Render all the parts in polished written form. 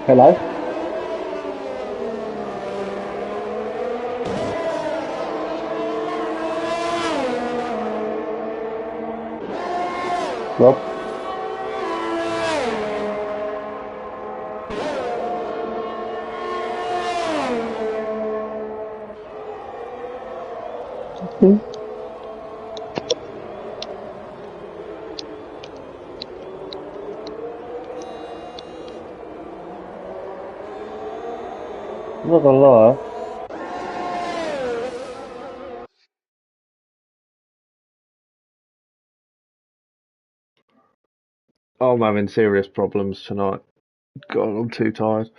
Hello? Rob? I'm not gonna lie. I'm having serious problems tonight. God, I'm too tired.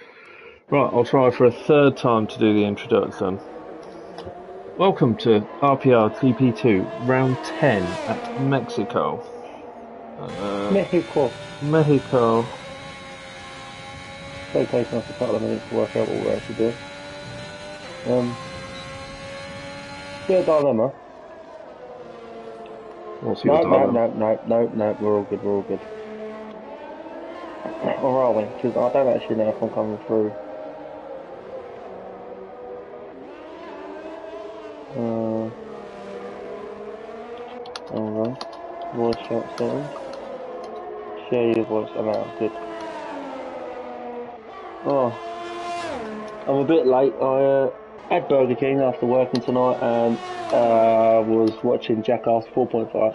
Right, I'll try for a third time to do the introduction. Welcome to RPR GP2 round 10 at Mexico. Mexico. Mexico. So taking us a couple of minutes to work out what we're actually doing. Bit of dilemma. What's your No, no, dilemma? no, no, no, no. We're all good. We're all good. Or are we? Because I don't actually know if I'm coming through. Hold on. Voice chat settings. Share your voice allowed. Good. Oh, I'm a bit late. I had Burger King after working tonight and was watching Jackass 4.5.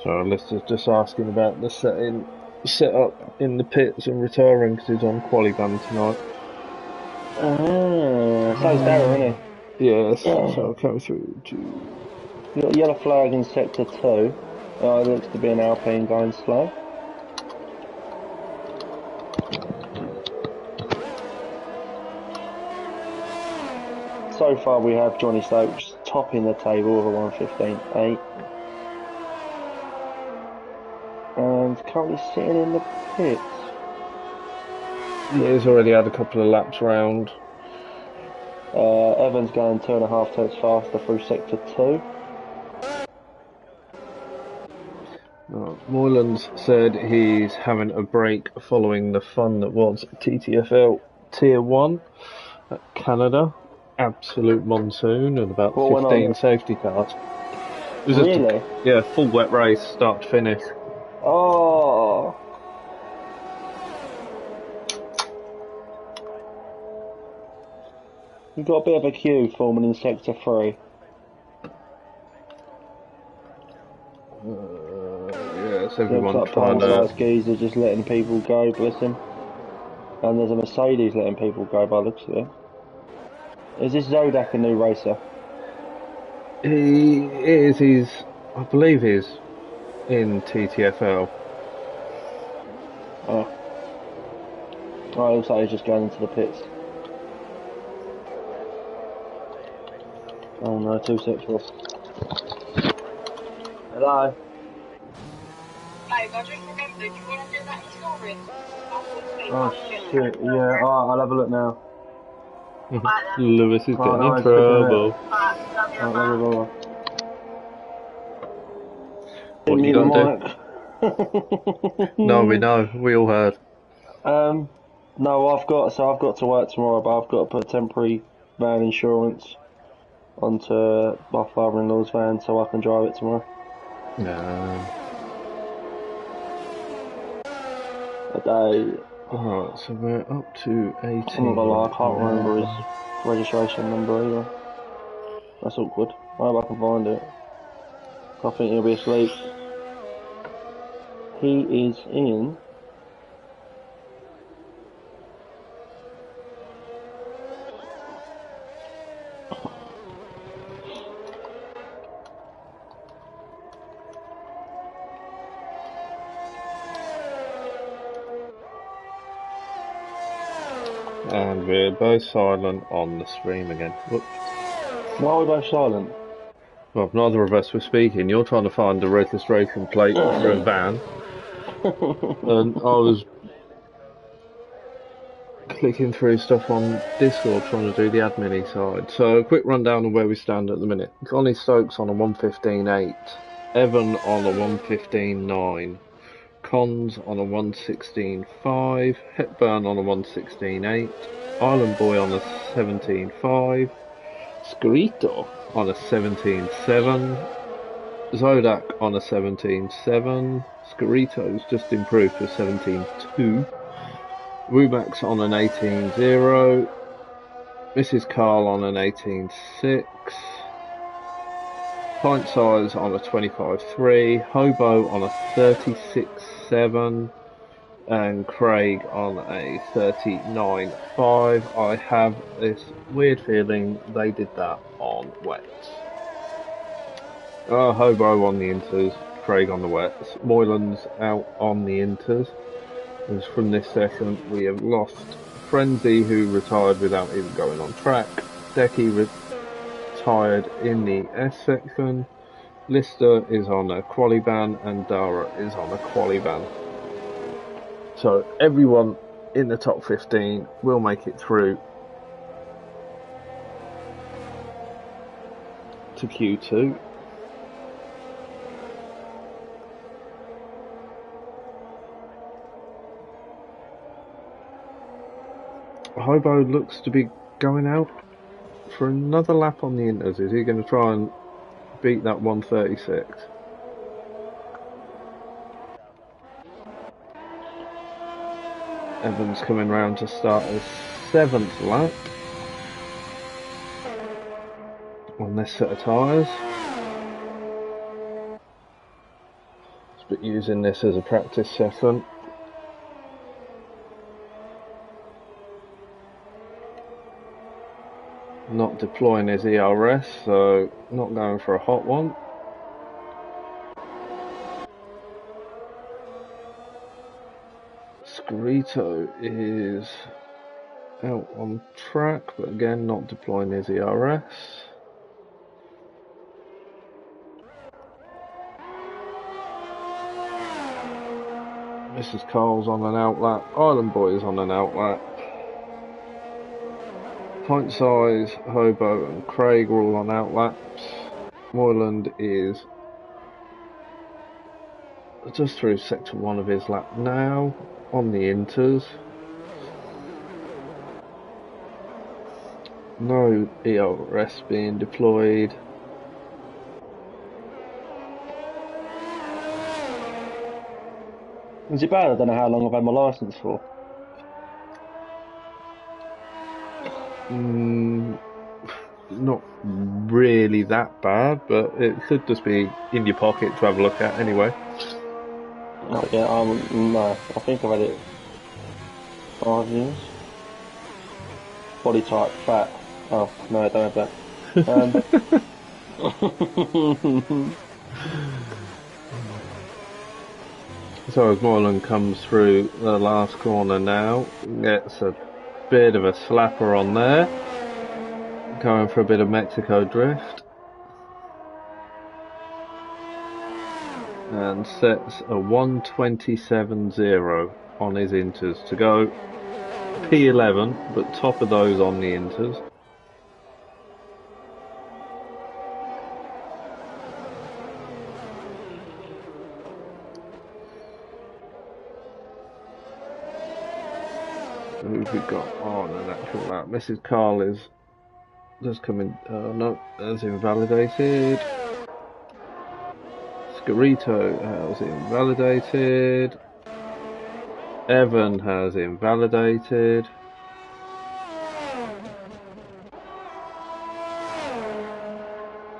So Lister's just asking about the setup in the pits and retiring because he's on quali ban tonight. So is Darren, isn't Yes, he? so I'll come through to... You got yellow flag in sector 2. It looks to be an Alpine going slow. So far we have Johnny Stokes topping the table with a 1:15.8. And currently sitting in the pits. Yeah, he's already had a couple of laps round. Evans going 2.5 tenths faster through sector 2. Moylan's said he's having a break following the fun that was TTFL Tier 1 at Canada. Absolute monsoon and about What went 15 on? safety cars. It was Really? just a full wet race, start to finish. Oh! You've got a bit of a queue forming in sector 3. Yes, Looks everyone like trying palm-sized to... geezer just letting people go, bless him. And there's a Mercedes letting people go by the looks of it. Is this Zodak a new racer? I believe he's in TTFL. Oh. Oh, it looks like he's just going into the pits. Oh no, 2 seconds. Hello? Guys, I just remembered, you want to do that insurance? Oh shit, yeah, alright, I'll have a look now. Lewis is Oh getting no, in I'm speaking of trouble. it. Alright, love you, bye. What you Mute the gonna do? No, we mic. know. We all heard. No, I've got to work tomorrow, but I've got to put temporary van insurance onto my father-in-law's van so I can drive it tomorrow. No. A day. Alright, so we're up to 18. I'm not gonna lie, I can't remember his registration number either. That's awkward. I hope I can find it. I think he'll be asleep. He is in. And we're both silent on the stream again. Whoops. Why are we both silent? Well, neither of us were speaking. You're trying to find a registration plate for a van. And I was clicking through stuff on Discord trying to do the admin side. So a quick rundown of where we stand at the minute. Johnny Stokes on a 1:15.8, Evan on a 1:15.9, Cons on a 1:16.5, Hepburn on a 1:16.8, Island Boy on a 17.5, Scrito on a 17.7, Zodak on a 17.7, Scarito's just improved to a 17.2, Rumax on an 18.0, Mrs. Carl on an 18.6, Pint size on a 25.3, Hobo on a 36.7, and Craig on a 39.5. I have this weird feeling they did that on wets. Hobo on the inters, Craig on the wets. Moylan's out on the inters. As from this session, we have lost Frenzy, who retired without even going on track. Decky retired in the S section. Lister is on a quali ban, and Dara is on a quali ban. So everyone in the top 15 will make it through to Q2. Hobo looks to be going out for another lap on the inters. Is he going to try and beat that 136? Evans coming round to start his 7th lap on this set of tyres. But using this as a practice session. Not deploying his ERS, so not going for a hot one. Scarito is out on track, but again not deploying his ERS. Mrs. Carl's on an outlap, Island Boy is on an outlap. Pint size, Hobo and Craig are all on outlaps. Moyland is just through sector 1 of his lap now, on the inters. No ERS being deployed. Is it bad? I don't know how long I've had my licence for. Not really that bad, but it should just be in your pocket to have a look at anyway. Oh, yeah, no, I think I've had it 5 years. Body type, fat. Oh, no, I don't have that. So as Moylan comes through the last corner now, gets a bit of a slapper on there, going for a bit of Mexico drift, and sets a 127.0 on his inters to go P11, but top of those on the inters. Who've we got on an actual lap? Mrs. Carl is just coming. No, that's invalidated. Scarito has invalidated. Evan has invalidated.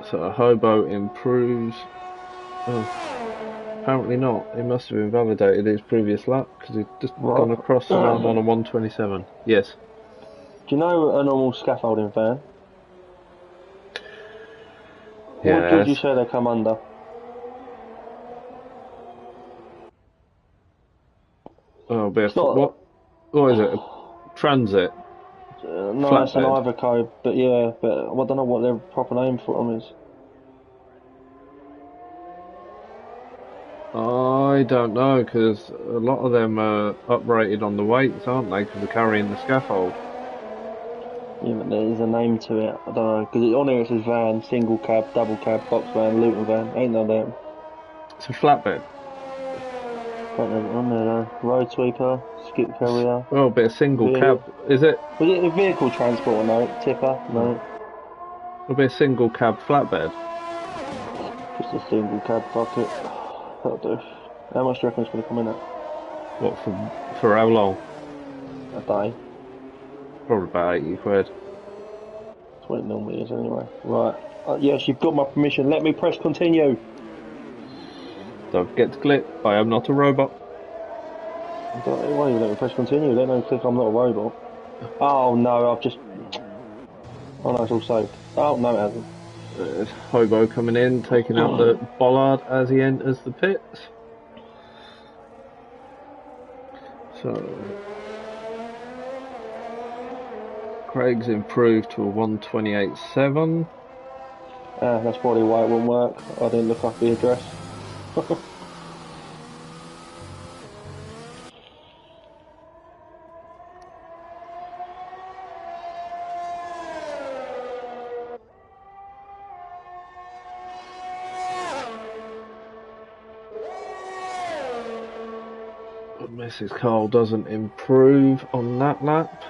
So a Hobo improves. Oh, apparently not. He must have invalidated his previous lap because he'd just gone across the line on a 127. Yes. Do you know a normal scaffolding fan? Yes. What did you say they come under? Oh, what is it? A transit? No, Flatbed. it's an Ivoco, but yeah, but I don't know what their proper name for them is. I don't know, because a lot of them are uprated on the weights, aren't they? Because they're carrying the scaffold. Yeah, but there's a name to it. I don't know, because on here it says van, single cab, double cab, box van, Luton van. Ain't none of them. It's a flatbed. Don't know on there though. Road sweeper, skip carrier. Oh, but a single cab, is it? Was it a vehicle transport? No. Tipper? No. It'll be a single cab flatbed. Just a single cab bucket. That'll do. How much do you reckon it's going to come in at? What, for how long? A day. Probably about 80 quid. That's what it normally is anyway. Right. Yes, you've got my permission. Let me press continue. Don't forget to click. I am not a robot. Why you let me press continue? Let me click. I'm not a robot. Oh no, I've just. Oh no, it's all saved. Oh no, it hasn't. There's Hobo coming in, taking out the bollard as he enters the pits. So Craig's improved to a 128.7. That's probably why it won't work. I didn't look up the address. Mrs. Cole doesn't improve on that lap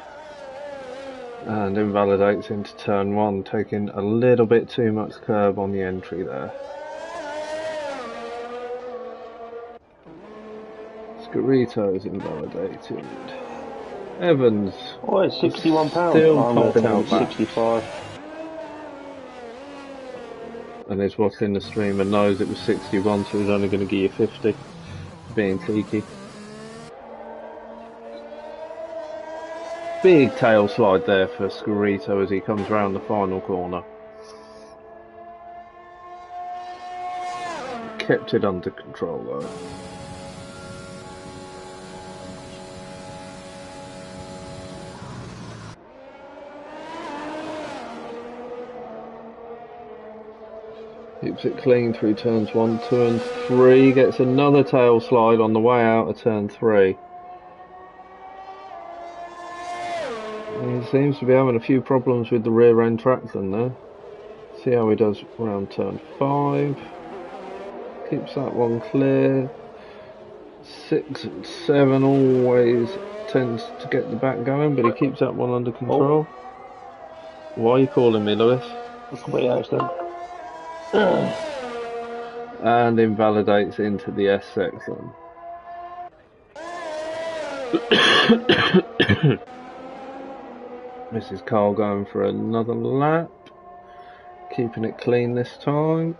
and invalidates into turn 1, taking a little bit too much curb on the entry there. Scarito's invalidated. Evans. Oh, it's £61. Still I'm going to popping tell him out it's laps. 65. And is watching the stream and knows it was 61, so he's only going to give you 50. Being cheeky. Big tail slide there for Scarito as he comes round the final corner. Kept it under control though. Keeps it clean through turns 1, 2 and 3. Gets another tail slide on the way out of turn 3. He seems to be having a few problems with the rear end traction there. See how he does around turn 5. Keeps that one clear. 6 and 7 always tends to get the back going, but he keeps that one under control. Why are you calling me, Lewis? It's a complete accident. And invalidates into the S section. Mrs. Cole going for another lap. Keeping it clean this time.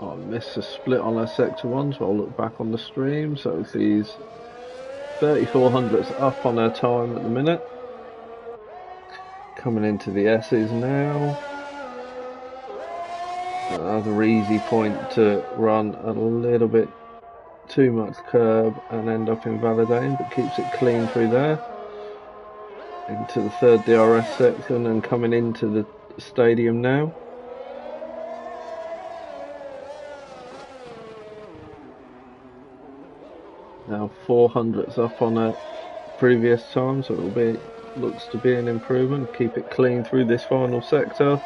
I missed a split on her sector 1, so I'll look back on the stream. So she's 34 hundredths up on her time at the minute. Coming into the S's now. Another easy point to run a little bit too much curb and end up invalidating, but keeps it clean through there. Into the third DRS section and coming into the stadium now. Now 400ths up on a previous time, so looks to be an improvement. Keep it clean through this final sector.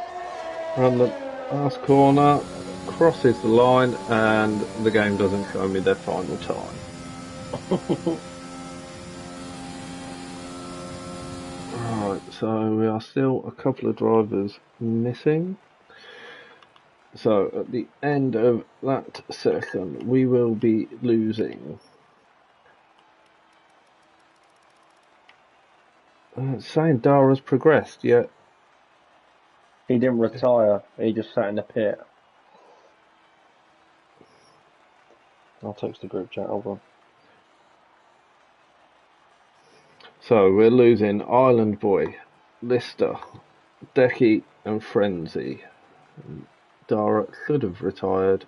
Run the last corner, crosses the line, and the game doesn't show me their final time. Right, so we are still a couple of drivers missing. So at the end of that session, we will be losing. It's saying Dara's progressed, yet He didn't retire, he just sat in the pit. I'll text the group chat, hold on. So we're losing Island Boy, Lister, Decky and Frenzy. Dara should have retired,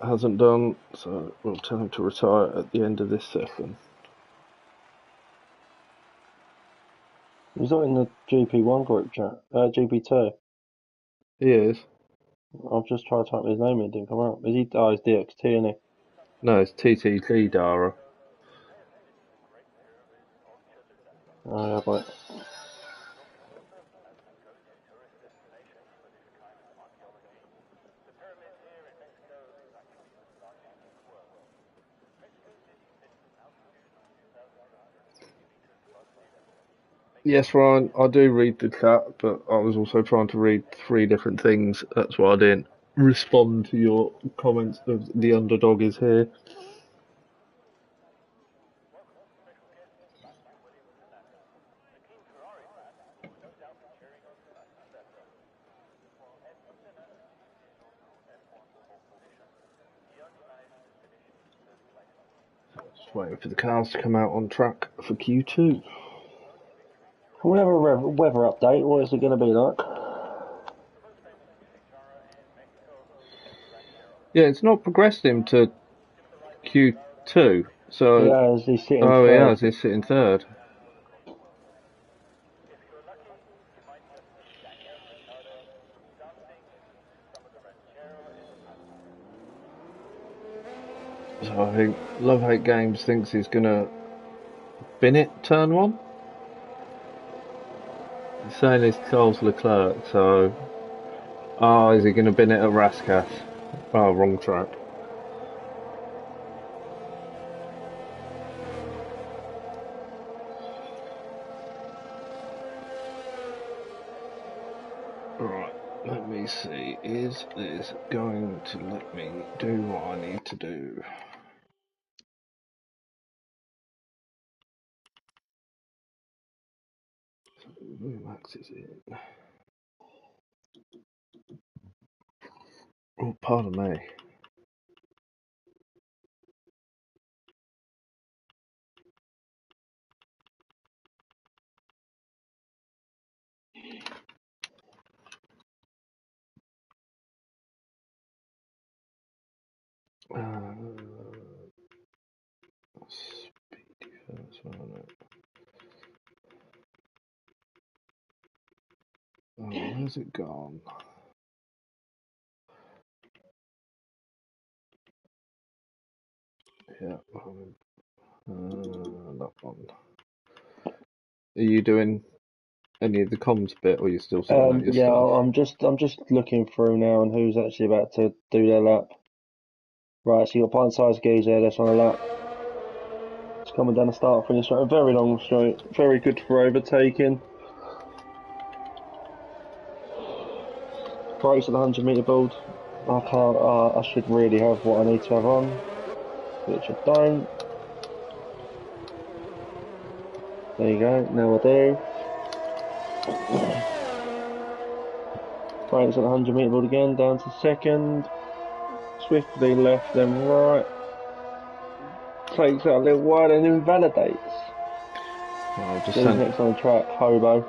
hasn't done, so we'll tell him to retire at the end of this session. He's not in the GP1 group chat, GP2. He is. I've just tried to type his name in, it didn't come out. Is he? Oh, he's DXT, isn't he? No, it's TTT Dara. Oh yeah, but Yes, Ryan, I do read the chat, but I was also trying to read 3 different things. That's why I didn't respond to your comments of the underdog is here. Just waiting for the cars to come out on track for Q2. We'll have a weather update. What is it going to be like? Yeah, it's not progressed him to Q2. So, Yeah, he's sitting oh, he third. has. He's sitting third. So I think Love Hate Games thinks he's gonna bin it turn one. He's saying it's Charles Leclerc, so is he gonna bin it at Rascath? Oh, wrong track. Right, let me see. Is this going to let me do what I need to do? Max is in. Oh, pardon me. Speedy first, wasn't it? Oh, where's it gone? Yeah, that one. Are you doing any of the comms bit, or are you still sorting out your Yeah, stuff? I'm just looking through now and who's actually about to do their lap. Right, so you got pint-sized geezer that's on a lap. It's coming down the start finish straight. A very long straight. Very good for overtaking. Brakes at the 100-metre board. I can't. I should really have what I need to have on, which I don't. There you go. Now I do. Brakes at the 100-metre board again. Down to second. Swiftly left, then right. Takes out a little wide and invalidates. I'll just Who's send. next on the track? Hobo.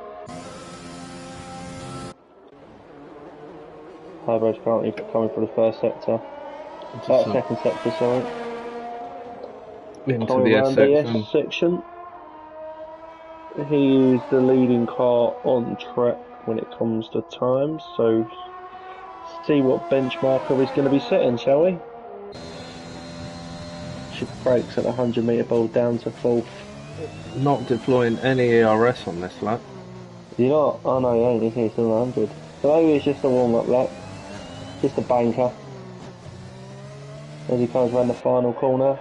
Hobo's currently coming for the first sector. Second sector, sorry. Into Coming the around S the section. S section. He is the leading car on track when it comes to time, so see what benchmarker he's going to be setting, shall we? She brakes at the 100-metre ball down to fourth. Not deploying any ERS on this lap. You're not? Oh no, he ain't, is he? He's still 100. So maybe it's just a warm-up lap. Just a banker. As he comes around the final corner.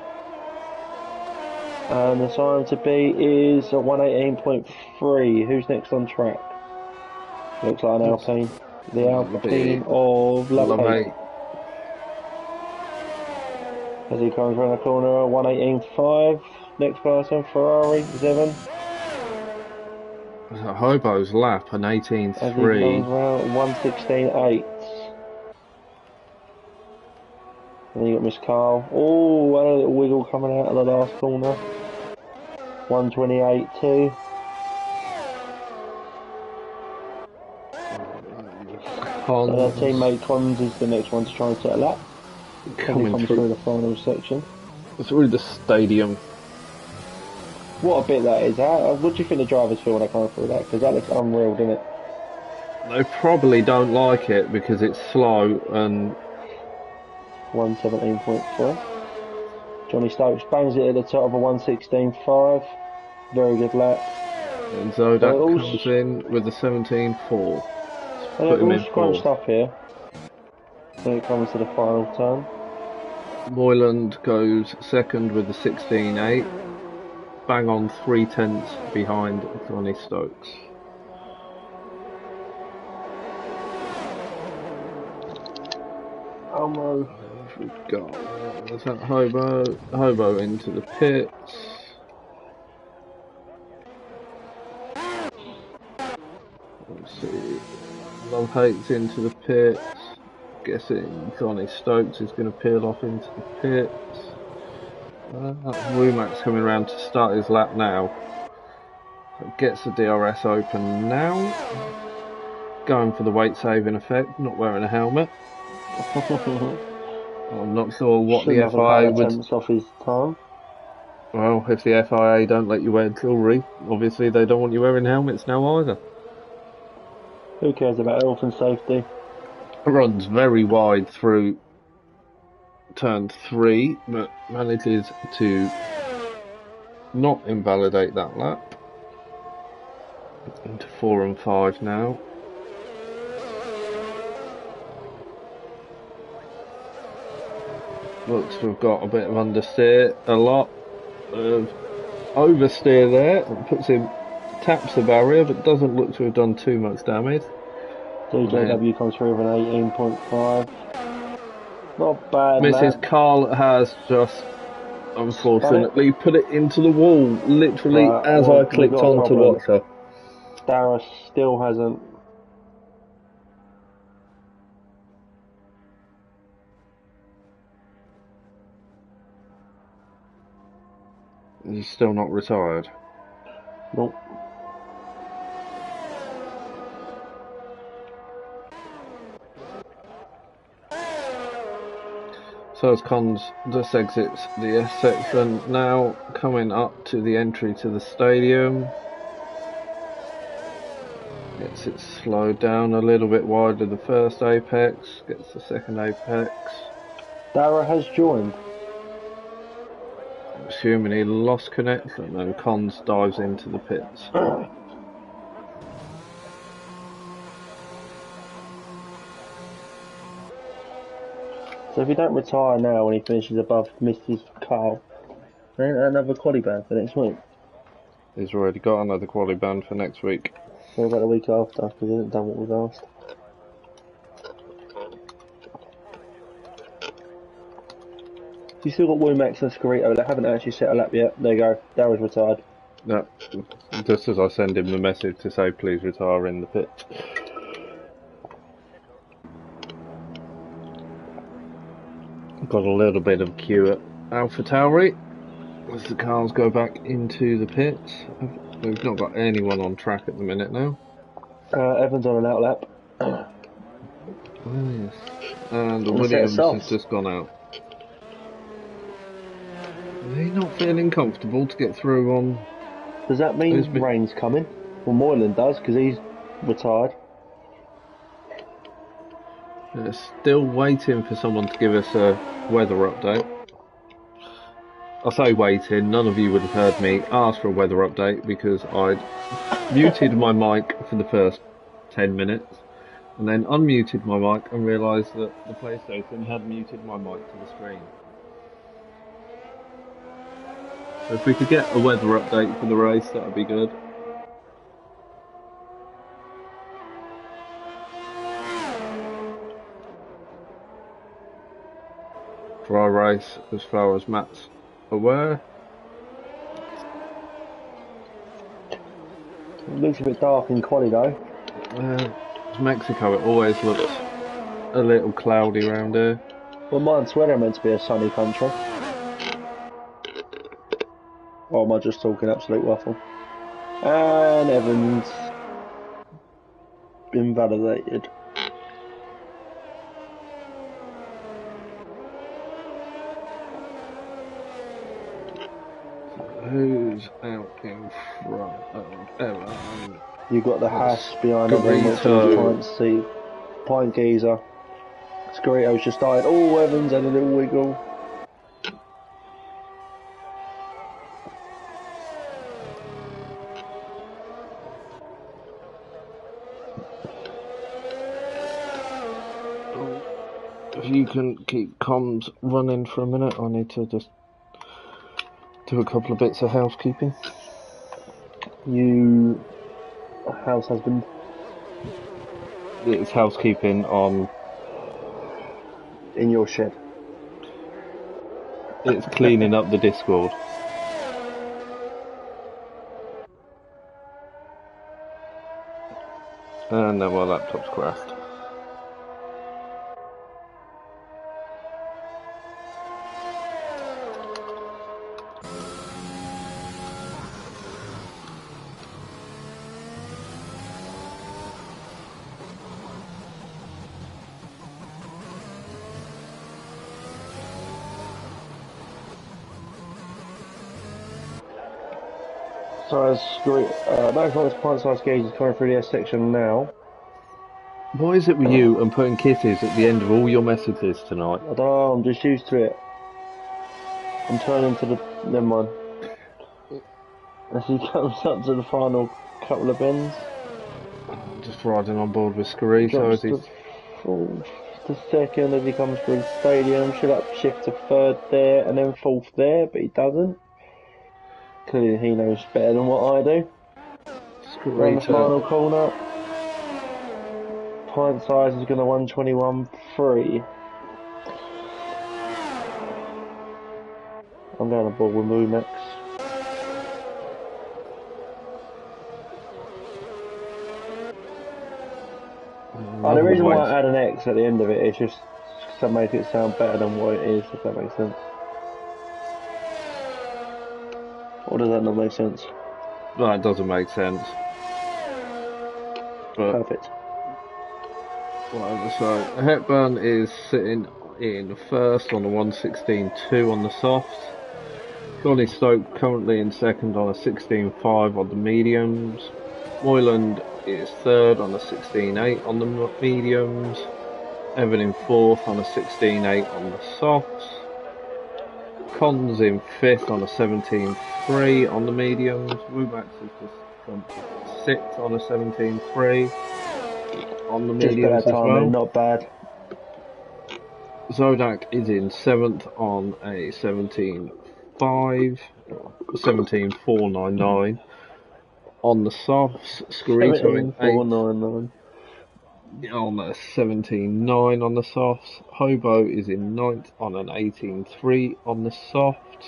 And the time to beat is a 118.3. Who's next on track? Looks like an Alpine. The Alpine of Love Hate. As he comes around the corner, 118.5. Next person, Ferrari, Zevon. Hobo's lap, an 18.3. As he comes around, 116.8. And then you got Miss Carl. Oh, and a little wiggle coming out of the last corner. 128.2. And our teammate Cons is the next one to try and set a lap. As he comes through the final section. Through the stadium. What a bit that is. What do you think the drivers feel when they come through that? Because that looks unreal, doesn't it? They probably don't like it because it's slow and... 117.4. Johnny Stokes bangs it at the top of a 116.5. Very good lap. And Zodak comes in with a 17.4. And it all scrunched up here when it comes to the final turn. Moyland goes second with a 16.8. Bang on 3/10 behind Johnny Stokes. Almo. We've got there's that Hobo into the pits. Let's see. Love Hate's into the pits. Guessing Johnny Stokes is going to peel off into the pits. Womack's coming around to start his lap now. So gets the DRS open now. Going for the weight saving effect, not wearing a helmet. I'm not sure what Shouldn't the have had FIA would. attempts off his time. Well, if the FIA don't let you wear jewellery, obviously they don't want you wearing helmets now either. Who cares about health and safety? Runs very wide through turn 3, but manages to not invalidate that lap. Into 4 and 5 now. Looks to have got a bit of understeer, a lot of oversteer there. It puts him, taps the barrier, but doesn't look to have done too much damage. DJW comes through with an 18.5. Not bad, Mrs. lad. Carl has just, unfortunately, put it into the wall, literally Right, as well, I we've clicked got a on to problem. watch her. Dara still hasn't. He's still not retired. Nope. So as Cons just exits the S section, now coming up to the entry to the stadium. Gets it slowed down a little bit wider the first apex, gets the second apex. Dara has joined. Assuming he lost connection, and Cons dives into the pits. So if he don't retire now when he finishes above Mrs. Carl, there ain't another quali ban for next week. He's already got another quali ban for next week. What about the week after? Because he hasn't done what we've asked. You still got Womack and Scarito. They haven't actually set a lap yet. There you go. Dara's retired. No, just as I send him the message to say please retire in the pit. Got a little bit of queue at AlphaTauri as the cars go back into the pits. We've not got anyone on track at the minute now. Evans on an out lap. Oh yes. And And Williams set has just gone out. Is he not feeling comfortable to get through on? Does that mean rain's coming? Well, Moylan does because he's retired. Still waiting for someone to give us a weather update. I say waiting, none of you would have heard me ask for a weather update because I'd muted my mic for the first 10 minutes and then unmuted my mic and realised that the PlayStation had muted my mic to the screen. So if we could get a weather update for the race, that would be good. Dry race as far as Matt's aware. It looks a bit dark in quali though. Mexico, it always looks a little cloudy around here. Well, mine's weather meant to be a sunny country. Or am I just talking absolute waffle? And Evans invalidated. Who's out in front of Evan? You got the Haas behind him, which is Pint Geezer. Scarito's just died. Oh, Evans had a little wiggle. If you can keep comms running for a minute, I need to just do a couple of bits of housekeeping. You house husband? It's housekeeping on... In your shed? It's cleaning up the Discord. And then my laptop's crashed. size maximum pint size gauge is coming through the S section now. What is it with you and putting kisses at the end of all your messages tonight? I don't know, I'm just used to it. I'm turning to the... never mind. As he comes up to the final couple of bends. Just riding on board with Scarito Drops as he's... to second as he comes through the stadium. Should up shift to third there and then fourth there, but he doesn't. Clearly he knows better than what I do. Around the final Scarito. corner. Pint size is going to 121.3. I'm going to board with Moomax. The reason why I add an X at the end of it is just to make it sound better than what it is, if that makes sense. Or does that not make sense? No, it doesn't make sense. But Perfect. whatever, so Hepburn is sitting in first on a 116.2 on the softs. Johnny Stoke currently in second on a 16.5 on the mediums. Moyland is third on a 16.8 on the mediums. Evan in fourth on a 16.8 on the softs. Cons in fifth on a 17.3 on the mediums. Wumax has just come sixth on a 17.3 on the Just mediums better as timing, well. not bad. Zodak is in seventh on a 17.5, 17.499 on the softs. Scarito in 17.499. eighth on a 17.9 on the softs. Hobo is in ninth on an 18.3 on the softs.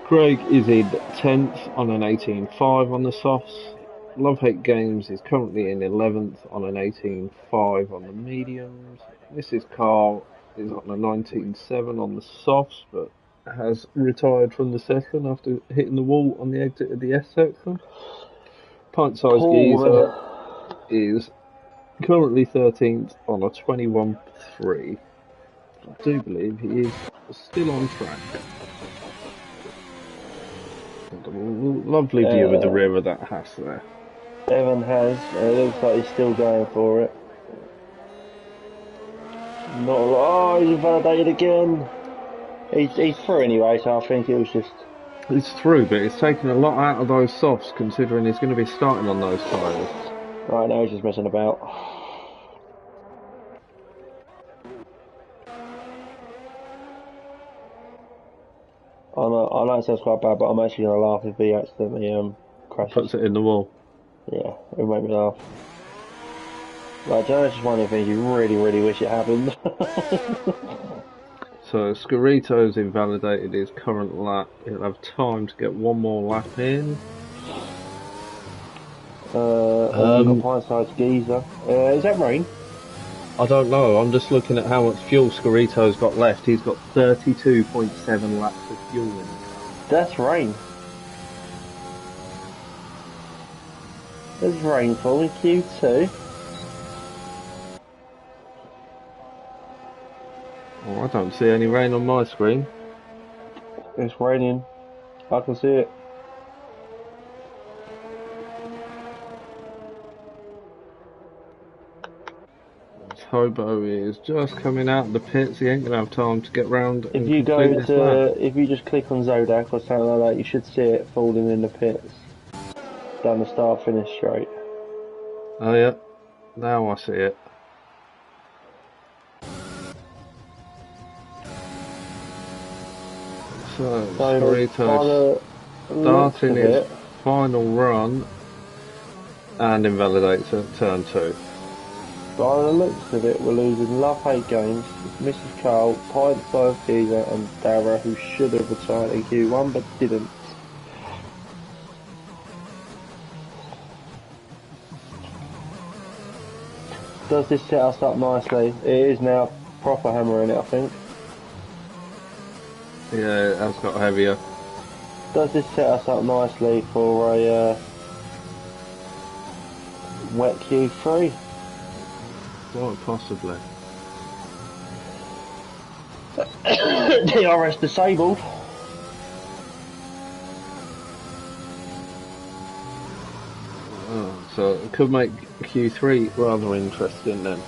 Craig is in 10th on an 18.5 on the softs. Love Hate Games is currently in 11th on an 18.5 on the mediums. Mrs. Carl is on a 19.7 on the softs, but has retired from the session after hitting the wall on the exit of the S section. Pint Size Geezer is currently 13th on a 21.3. I do believe he is still on track. Lovely view of the rear of that Haas there. Evan has, and it looks like he's still going for it. Not a lot. Oh, he's invalidated again. He's through anyway, so I think it was just... It's through, but it's taken a lot out of those softs considering he's going to be starting on those tyres. Right now he's just messing about. I know it sounds quite bad, but I'm actually going to laugh if he accidentally crashes. Puts it in the wall. Yeah, it'll make me laugh. Like, that's just one of the things you really, really wish it happened. So Scarito's invalidated his current lap. He'll have time to get one more lap in. Pint size geezer. Is that rain? I don't know. I'm just looking at how much fuel Scarito's got left. He's got 32.7 laps of fuel in. That's rain. There's rainfall in Q2. Oh, I don't see any rain on my screen. It's raining. I can see it. Hobo is just coming out of the pits. He ain't gonna have time to get round and If you complete go this lap. if you just click on Zodak or something like that, you should see it falling in the pits down the start finish straight. Oh yeah, now I see it. So Scarito starting his final run and invalidates at turn 2. By the looks of it, we're losing Love Hate Games, Mrs. Carl, Pint Size Geezer and Dara, who should have retired in Q1 but didn't. Does this set us up nicely? It is now proper hammering it, I think. Yeah, it has got heavier. Does this set us up nicely for a wet Q3? Quite possibly. DRS disabled. So it could make Q3 rather interesting then.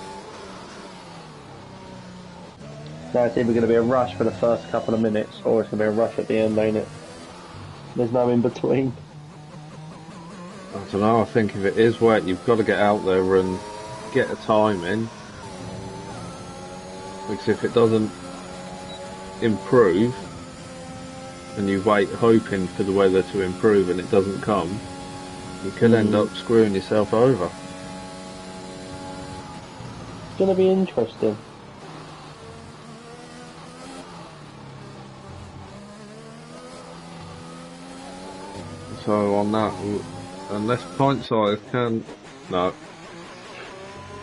So it's either going to be a rush for the first couple of minutes, or it's going to be a rush at the end, ain't it? There's no in between. I don't know, I think if it is wet, you've got to get out there and get a time in. Because if it doesn't improve, and you wait hoping for the weather to improve and it doesn't come, you could end up screwing yourself over. It's going to be interesting. So on that, unless pint size can... No.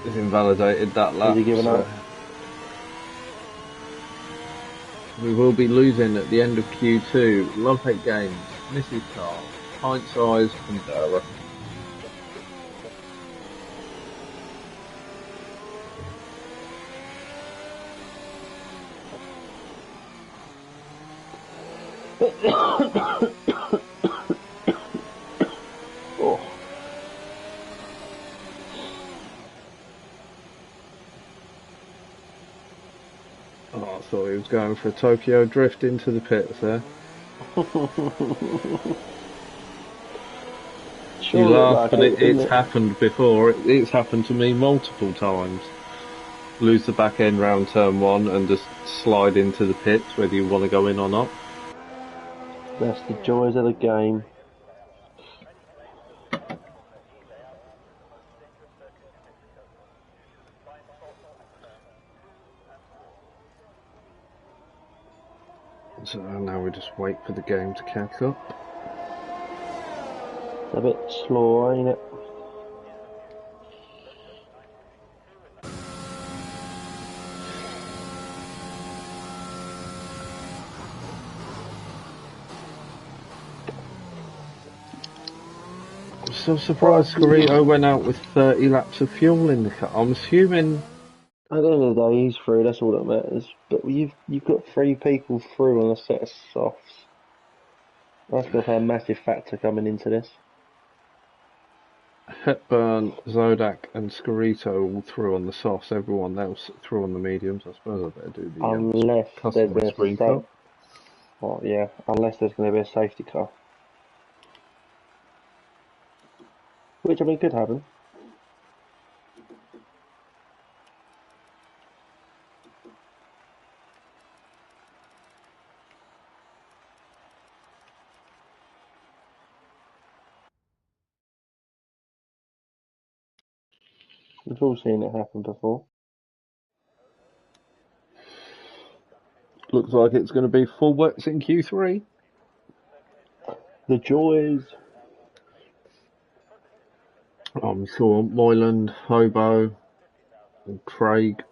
It's invalidated that lap. Has he given up? We will be losing at the end of Q2. Love Hate Games, Mrs. Carl, Pint Size and Dara. Oh, I thought he was going for a Tokyo drift into the pits there. You laugh, but it's happened before. It's happened to me multiple times. Lose the back end round turn 1 and just slide into the pits, whether you want to go in or not. That's the joys of the game. So now we just wait for the game to catch up. It's a bit slow, ain't it? I'm so surprised Scarito went out with 30 laps of fuel in the car. I'm assuming... At the end of the day, he's through, that's all that matters. But you've got 3 people through on a set of softs. That's going to play a massive factor coming into this. Hepburn, Zodak and Scarito all through on the softs, everyone else through on the mediums. I suppose I better do the unless there's customer screenshot. Well, yeah, unless there's going to be a safety car. Which, I mean, could happen. We've all seen it happen before. Looks like it's going to be full wets in Q3. The joys. I'm sure Moyland, Hobo and Craig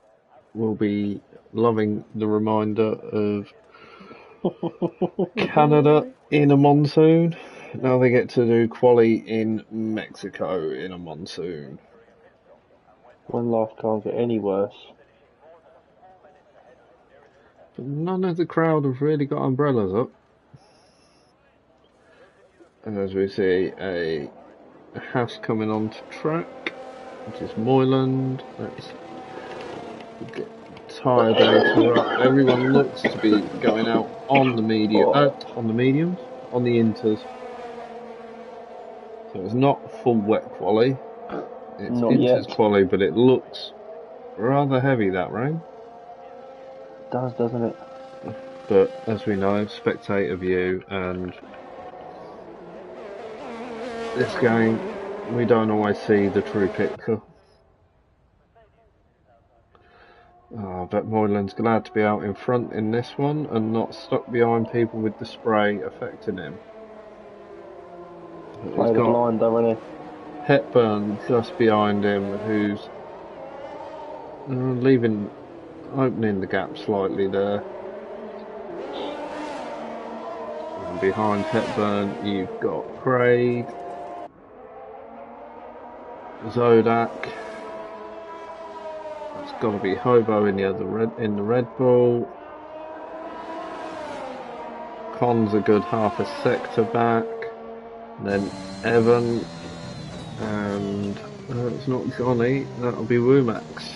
will be loving the reminder of Canada in a monsoon. Now they get to do quali in Mexico in a monsoon. When life can't get any worse. But none of the crowd have really got umbrellas up. And as we see a house coming onto track, which is Moyland. Let's get tyre data up. Everyone looks to be going out on the medium, on the mediums, on the inters. So it's not full wet quali. It's not inters yet. quali, but it looks rather heavy, that rain. It does, doesn't it? But as we know, spectator view and this game, we don't always see the true picture. Oh, I bet Moylan's glad to be out in front in this one and not stuck behind people with the spray affecting him. Play the blind, don't he? Hepburn just behind him, who's opening the gap slightly there. And behind Hepburn, you've got Craig, Zodak. It's got to be Hobo in the Red Bull. Con's a good half a sector back. And then Evan And it's not Johnny, that'll be Womax.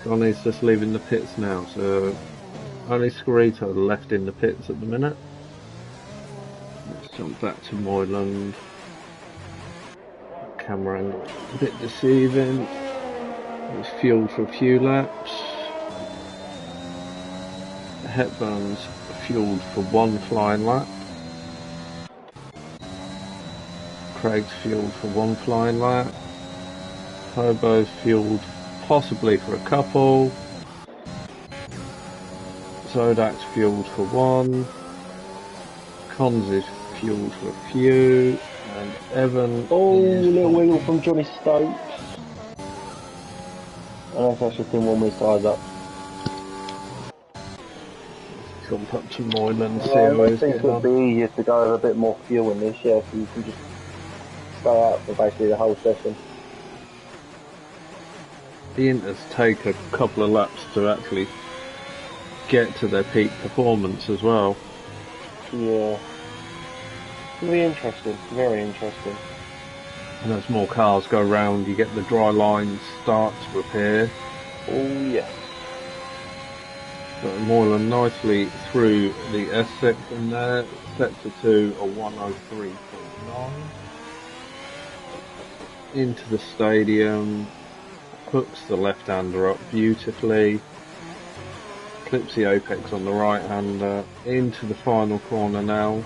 Johnny's just leaving the pits now, so only Scorito left in the pits at the minute. Let's jump back to Moyland. Camera angle a bit deceiving. It's fueled for a few laps. Hepburn's fueled for one flying lap. Craig's fueled for one flying lap. Hobo's fueled possibly for a couple. Zodak's fueled for one. Cons is fueled for a few. And Evan. Oh, little wiggle from Johnny Stokes. I don't know if I should pin one with his tyres up. Jump up to Moyland, see Yeah, how I he's think getting it'd be on. easier to go with a bit more fuel in this, yeah, so you can just stay out for basically the whole session. The Inters take a couple of laps to actually get to their peak performance as well. Yeah. It'll be interesting, very interesting. And as more cars go round, you get the dry lines start to appear. Oh, yeah. But Moyland nicely through the S section there, sector 2 a 103.9. Into the stadium, hooks the left-hander up beautifully, clips the apex on the right-hander, into the final corner now.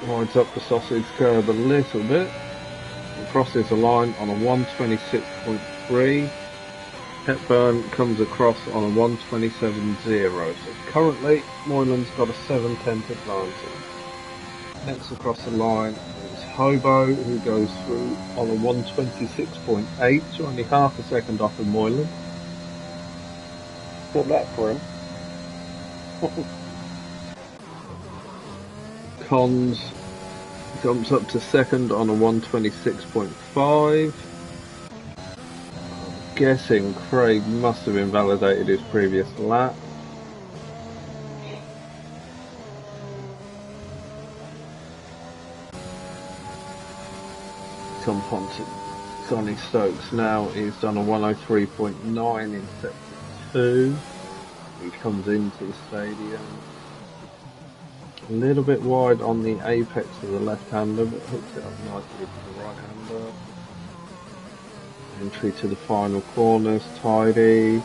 Rides up the sausage curb a little bit, crosses the line on a 126.3. Hepburn comes across on a 127.0. So currently, Moyland's got a 7/10 advantage. Next across the line is Hobo, who goes through on a 126.8, so only half a second off of Moyland. Good luck for him. Cons jumps up to second on a 126.5. Guessing Craig must have invalidated his previous lap. Jump onto Johnny Stokes now. He's done a 103.9 in sector 2. He comes into the stadium. A little bit wide on the apex of the left-hander, but hooks it up nicely to the right-hander. Entry to the final corners, tidy.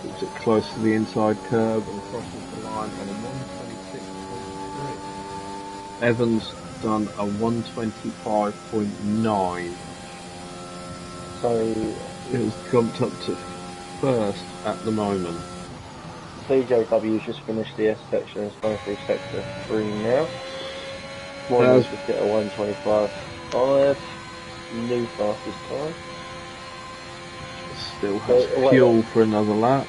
Keeps it close to the inside curb and crosses the line on a 126.3. Evans done a 125.9. So, It was jumped up to first at the moment. CJW's just finished the S section, it's going through sector 3 now. Moyland's just get a 125.5. New fastest time. Still has fuel for another lap.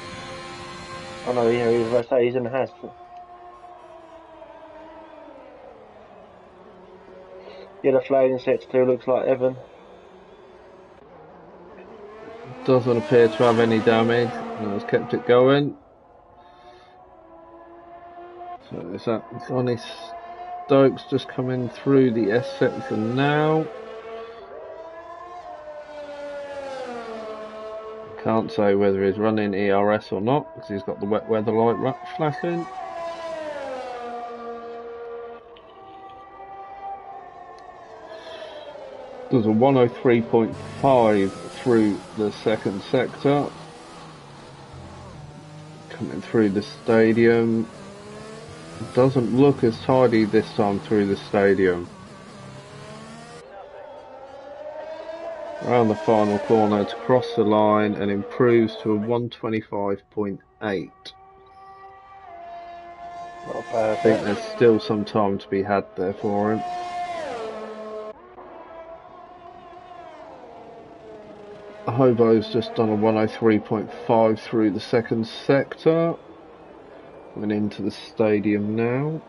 I know, yeah, he was about to say he's in the house. Yeah, the flag in sector 2 looks like Evan. Doesn't appear to have any damage. Has kept it going. So is that Johnny Stokes just coming through the S section now? Can't say whether he's running ERS or not because he's got the wet weather light flashing. Does a 103.5 through the second sector. Coming through the stadium. Doesn't look as tidy this time through the stadium. Around the final corner to cross the line and improves to a 125.8. Not bad. I think there's still some time to be had there for him. Hobo's just done a 103.5 through the second sector. Coming into the stadium now.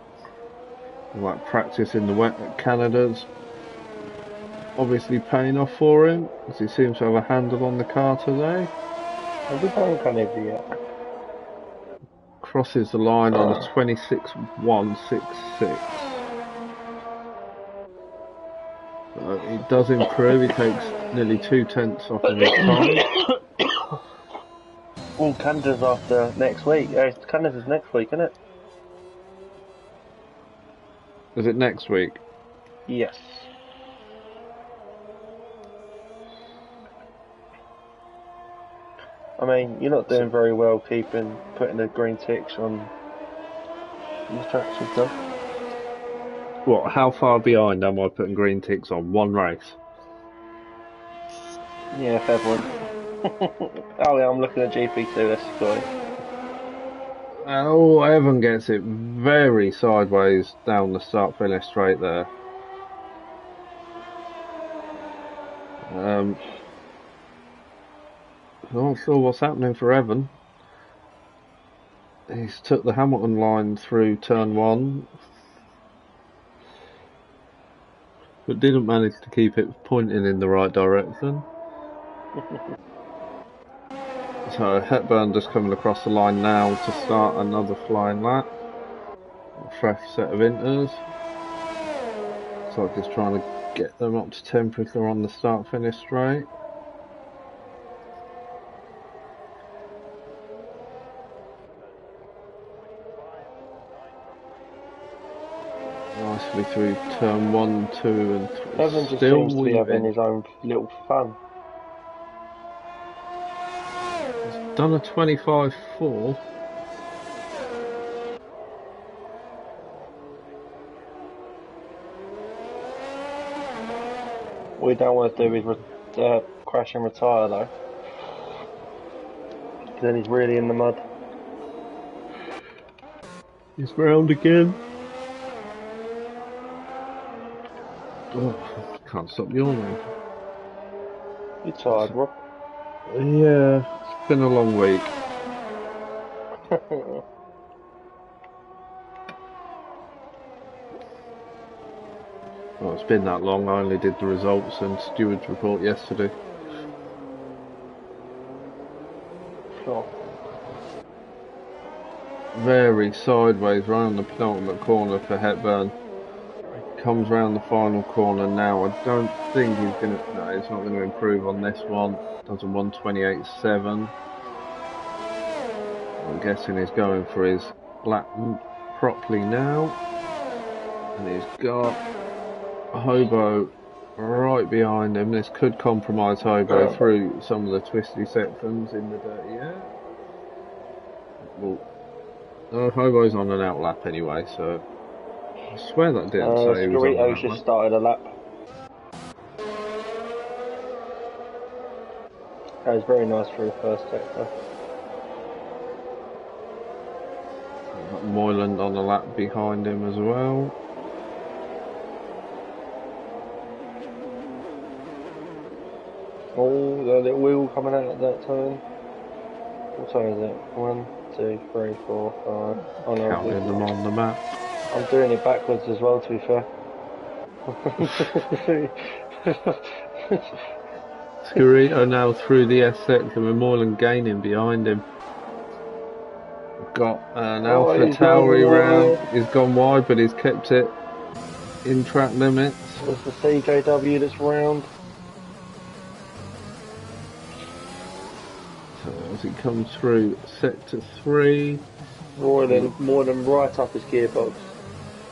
Like practice in the wet at Canada's obviously paying off for him, as he seems to have a handle on the car today. Have we done Canada yet? Crosses the line on a 26.166. He does improve. He takes nearly 2/10 off of his time. Well, Canada's after next week. Canada's next week, isn't it? Is it next week? Yes. I mean, you're not doing very well putting the green ticks on the tracks you've done. What? How far behind am I putting green ticks on one race? Yeah, fair point. Oh yeah, I'm looking at GP2, that's good. Oh, Evan gets it very sideways down the start-finish straight there. I'm not sure what's happening for Evan. He's took the Hamilton line through turn one, but didn't manage to keep it pointing in the right direction. So Hepburn just coming across the line now to start another flying lap. A fresh set of inters. So just trying to get them up to temperature on the start-finish straight. Nicely through turn 1, 2 and 3. Evan just Still seems to be having weaving. his own little fun. He's done a 25.4. What we don't want to do is crash and retire though. Then he's really in the mud. He's round again. Oh, can't stop yawning. You tired, Rob? Yeah, it's been a long week. Well, it's been that long. I only did the results and stewards report yesterday. Sure. Very sideways round the penultimate corner for Hepburn. Comes round the final corner now. I don't think he's gonna. No, he's not going to improve on this one. Does a 128.7. I'm guessing he's going for his lap properly now, and he's got Hobo right behind him. This could compromise Hobo through some of the twisty sections in the dirty air. Well, Hobo's on an out lap anyway, so I swear that didn't say he was on an Scarito's out just lap. started a lap. That was very nice for the first sector. Got Moyland on a lap behind him as well. Oh, the little wheel coming out at that turn. What time is it? 1, 2, 3, 4, 5. Oh no, Counting them on the map. I'm doing it backwards as well, to be fair. Scarito now through the S section with Moyland gaining behind him. Got an Alpha Tauri round. He's gone wide, but he's kept it in track limits. There's the CJW that's round. So as he comes through sector 3, More than right up his gearbox.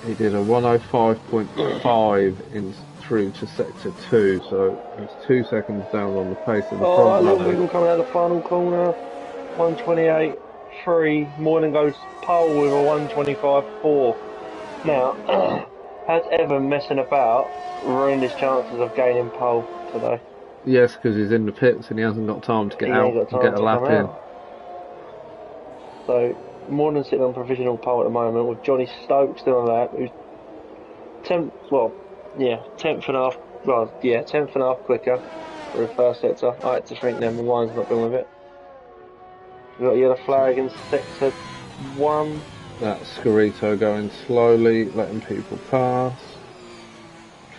he did a 105.5 in through to sector 2, so he's 2 seconds down on the pace of the front little runner. wiggle coming out the final corner. 128.3. Moylan goes pole with a 125.4. Now, has Evan messing about ruined his chances of gaining pole today? Yes, because he's in the pits and he hasn't got time to get out and get a lap in. So, Moylan's sitting on provisional pole at the moment with Johnny Stokes still on that, who's 10th and a half quicker for the first sector. I had to think then, mine's not been with it. We've got a yellow flag in sector 1. That's Scarito going slowly, letting people pass.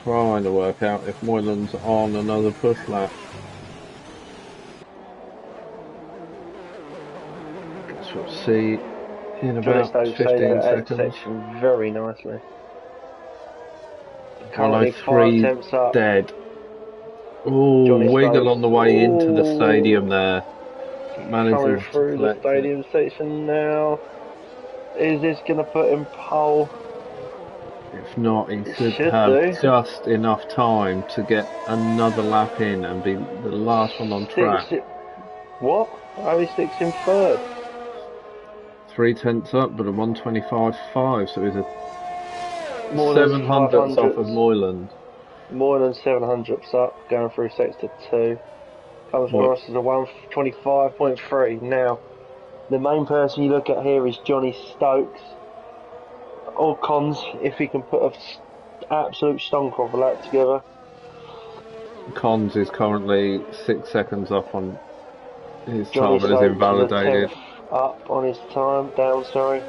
Trying to work out if Moylan's on another push lap. Guess we'll see in about 15 seconds. Section very nicely. Currently 5 103 attempts up. dead. Oh, Johnny wiggle Stokes. on the way into the stadium Ooh. there. Coming Manages to through the collect it. stadium section now. Is this going to put him pole? If not, he It should should have do. just enough time to get another lap in and be the last one on track. What? Only sticks in third. 3 tenths up, but a 125.5, so he's a More than 700ths off of 500. Moyland. More than 700ths up, going through sector 2. Comes What? across as a 125.3. Now, the main person you look at here is Johnny Stokes. Or Cons, if he can put an absolute stonker of a lap together. Cons is currently 6 seconds off on his Johnny time and is Stokes is a invalidated. 10th up on his time, down, sorry.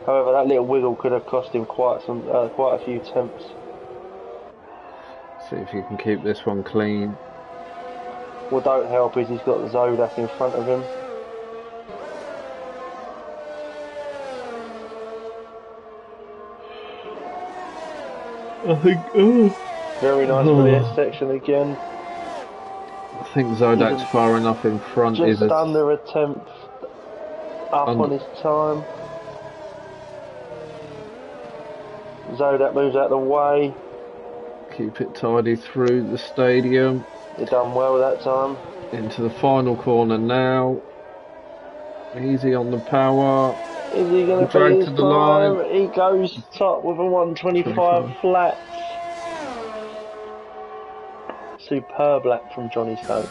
However, that little wiggle could have cost him quite a few tenths. See if he can keep this one clean. What don't help is he's got Zodak in front of him. I think. Very nice for the S section again. I think Zodak's far enough in front. Just under a tenth up on his time. Zodak moves out the way. Keep it tidy through the stadium. He done well that time. Into the final corner now. Easy on the power. Is he going to Drag beat to his the time? line. He goes top with a 125 25. flat. Superb lap from Johnny Stokes.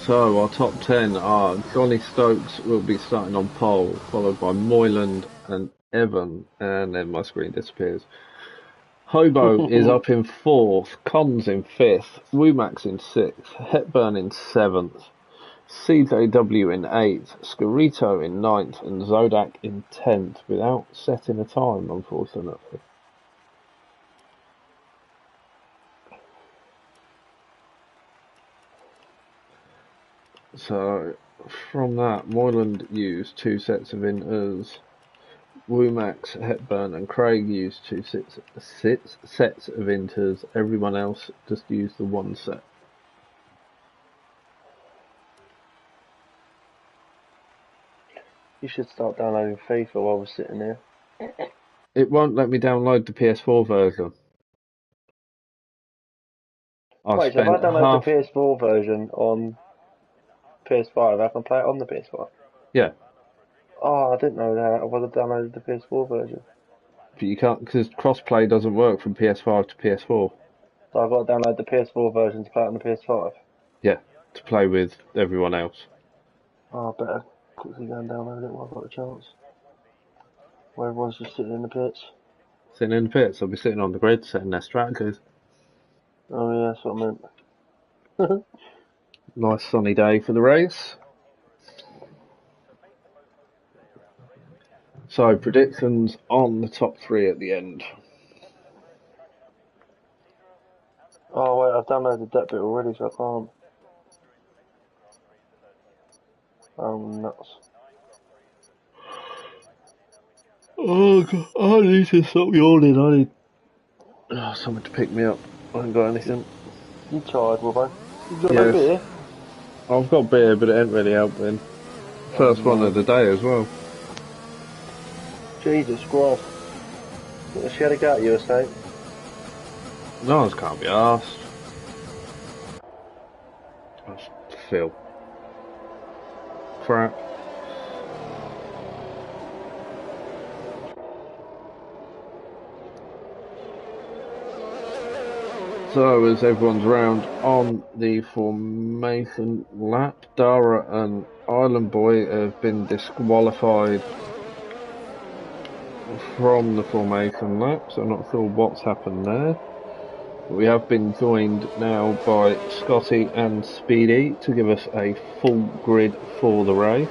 So our top 10 are Johnny Stokes will be starting on pole, followed by Moyland and Evan, and then my screen disappears. Hobo is up in 4th, Cons in 5th, Wumax in 6th, Hepburn in 7th, CJW in 8th, Scarito in 9th, and Zodak in 10th, without setting a time, unfortunately. So, from that, Moyland used 2 sets of inters, Wumax, Hepburn and Craig used 2 sets of inters, everyone else just used the 1 set. You should start downloading FIFA while we're sitting here. It won't let me download the PS4 version. Wait, so if I download the PS4 version on PS5, I can play it on the PS5? Yeah. Oh, I didn't know that. I would have downloaded the PS4 version. But you can't, because crossplay doesn't work from PS5 to PS4. So I've got to download the PS4 version to play it on the PS5? Yeah, to play with everyone else. Oh, I better quickly go and download it while I've got a chance. Where everyone's just sitting in the pits. Sitting in the pits, I'll be sitting on the grid, setting their strategies. Oh yeah, that's what I meant. Nice sunny day for the race. So, predictions on the top 3 at the end. Oh wait, I've downloaded that bit already, so I can't. Oh, nuts. Oh God, I need to stop yawning. I need someone to pick me up. I haven't got anything. You tired, Robbo? You got no beer? I've got beer, but it ain't really helping. First one of the day as well. Jesus Christ. She had a go at you, I say. No, I can't be arsed. I just feel crap. So, as everyone's round on the formation lap, Dara and Island Boy have been disqualified from the formation lap, so I'm not sure what's happened there. But we have been joined now by Scotty and Speedy to give us a full grid for the race.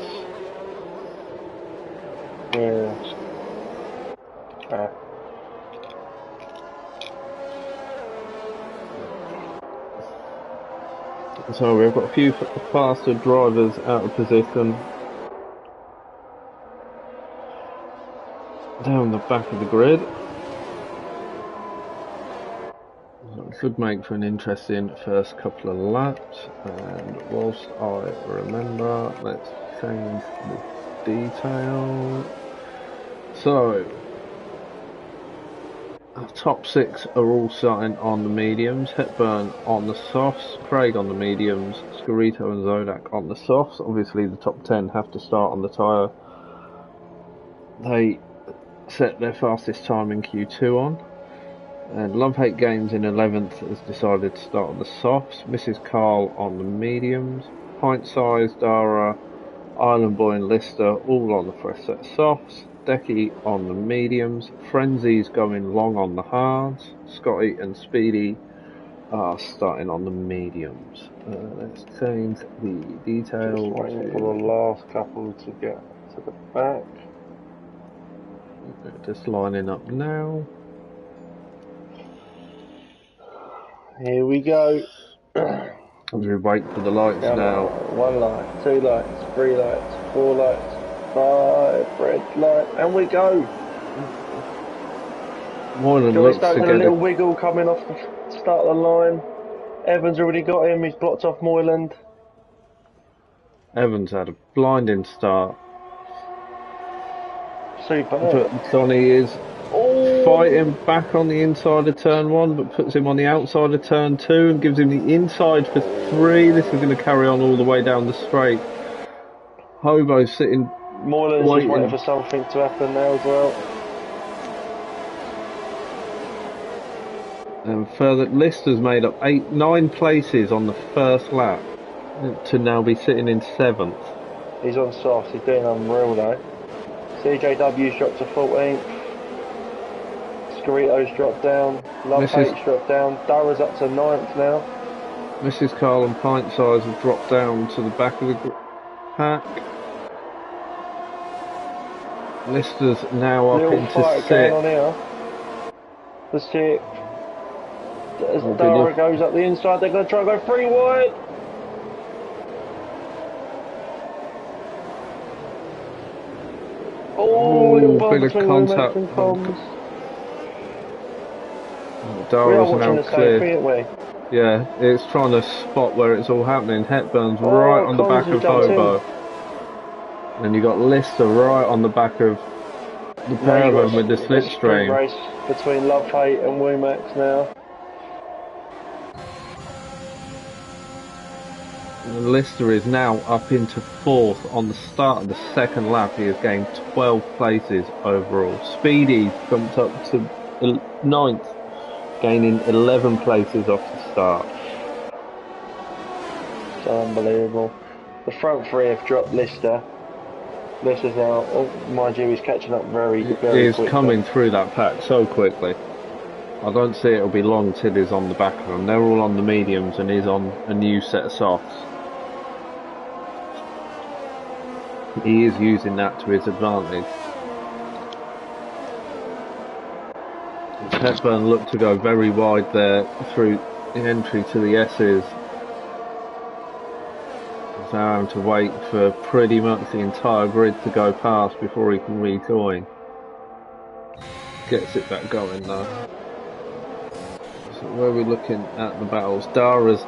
Yeah. So we've got a few faster drivers out of position. down the back of the grid. So it should make for an interesting first couple of laps. And whilst I remember, let's change the detail. So, our top 6 are all starting on the mediums. Hepburn on the softs, Craig on the mediums, Scarito and Zodak on the softs. Obviously the top 10 have to start on the tyre they set their fastest time in Q2 on. And Love Hate Games in 11th has decided to start on the softs. Mrs. Carl on the mediums. Pint Size, Dara, Island Boy and Lister all on the fresh set of softs. Decky on the mediums. Frenzy's going long on the hards. Scotty and Speedy are starting on the mediums. Let's change the detail. Just waiting for the last couple to get to the back. Just lining up now. Here we go. As we wait for the lights now. 1 light, 2 lights, 3 lights, 4 lights, 5 red light, and we go. Moylan Joyce looks Stoke to had a get little it. wiggle coming off the start of the line. Evans already got him, he's blocked off Moyland. Evans had a blinding start. Super. But Johnny is fighting back on the inside of turn 1, but puts him on the outside of turn 2 and gives him the inside for 3. This is going to carry on all the way down the straight. Hobo sitting Moyland's just waiting for something to happen now as well. And further, Lister's made up 9 places on the first lap to now be sitting in 7th. He's on soft, he's doing unreal though. CJW's dropped to 14th. Scarito's dropped down. Love Hate's dropped down. Dara's up to 9th now. Mrs. Carl and Pint Size have dropped down to the back of the pack. Lister's now up Little into fight 6th. going on here. The 6th. As Dara goes up the inside, they're going to try and go 3 wide. Oh, little bump between Womack and Combs. Dara's now watching the clear. same thing, aren't we? Yeah, it's trying to spot where it's all happening. Hepburn's right on the back of Hobo. And you got Lister right on the back of the pair of them with the slipstream. Race between Love Hate and Womack now. And Lister is now up into 4th on the start of the second lap. He has gained 12 places overall. Speedy jumped up to 9th, gaining 11 places off the start. It's unbelievable. The front 3 have dropped Lister. Lister's now, mind you, he's catching up very quickly. He's coming through that pack so quickly. I don't see it'll be long till he's on the back of them. They're all on the mediums and he's on a new set of softs. He is using that to his advantage. Hepburn looked to go very wide there through the entry to the S's. He's now having to wait for pretty much the entire grid to go past before he can rejoin. Gets it back going though. So where are we looking at the battles? Dara's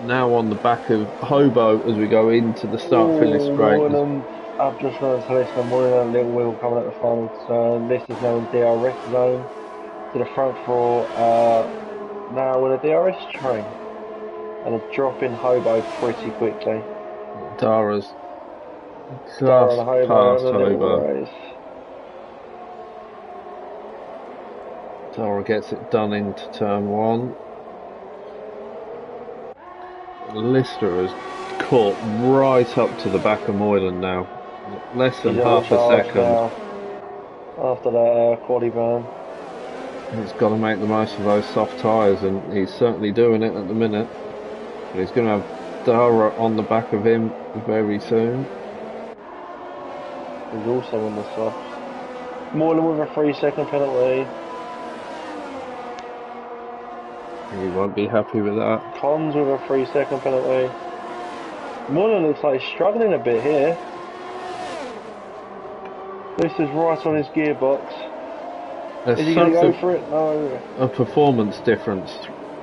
now on the back of Hobo as we go into the start-finish straight. I've just noticed Lister, Moylan, a little wheel coming at the front. So Lister's now in DRS zone. To the front 4, now in a DRS train. And a drop in Hobo pretty quickly. Dara's just Dara and past Hobo. Dara gets it done into turn 1. Lister has caught right up to the back of Moylan now. Less than half a second. Now, after that quali burn. He's got to make the most of those soft tyres, and he's certainly doing it at the minute. But he's going to have Dara on the back of him very soon. He's also on the soft. Moylan with a 3-second penalty. He won't be happy with that. Cons with a 3-second penalty. Moylan looks like he's struggling a bit here. Lister's right on his gearbox. There's Is he going to go such for it? No. a performance difference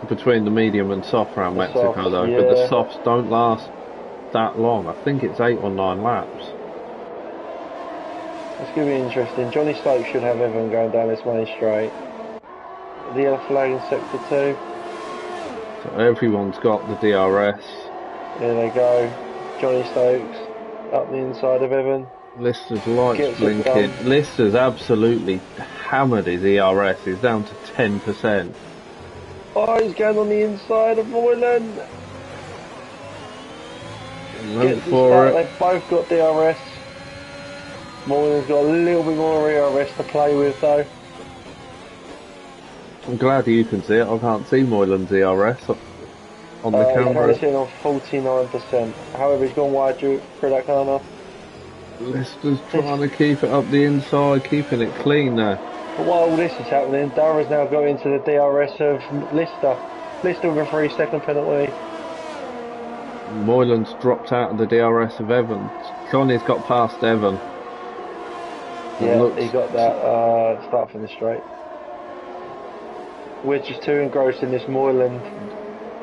between the medium and soft around The Mexico softs, though, but the yeah. softs don't last that long. I think it's 8 or 9 laps. It's going to be interesting. Johnny Stokes should have everyone going down this main straight. The yellow flag in sector 2. So everyone's got the DRS. There they go. Johnny Stokes up the inside of Evan. Lister's lights Gets it blinking. done. Lister's absolutely hammered his ERS. He's down to 10%. Oh, he's going on the inside of Moylan. Look Gets the for start. it. They've both got DRS. Moylan's got a little bit more ERS to play with though. I'm glad you can see it. I can't see Moylan's ERS on the He's camera. currently sitting on 49%. However, he's gone wide through that corner. Lister's trying to keep it up the inside, keeping it clean there. But while all this is happening, Dara's now got into the DRS of Lister. Lister with a 3-second penalty. Moylan's dropped out of the DRS of Evan. Johnny's got past Evan. Yeah, he got that start from the straight. We're just too engrossed in this Moylan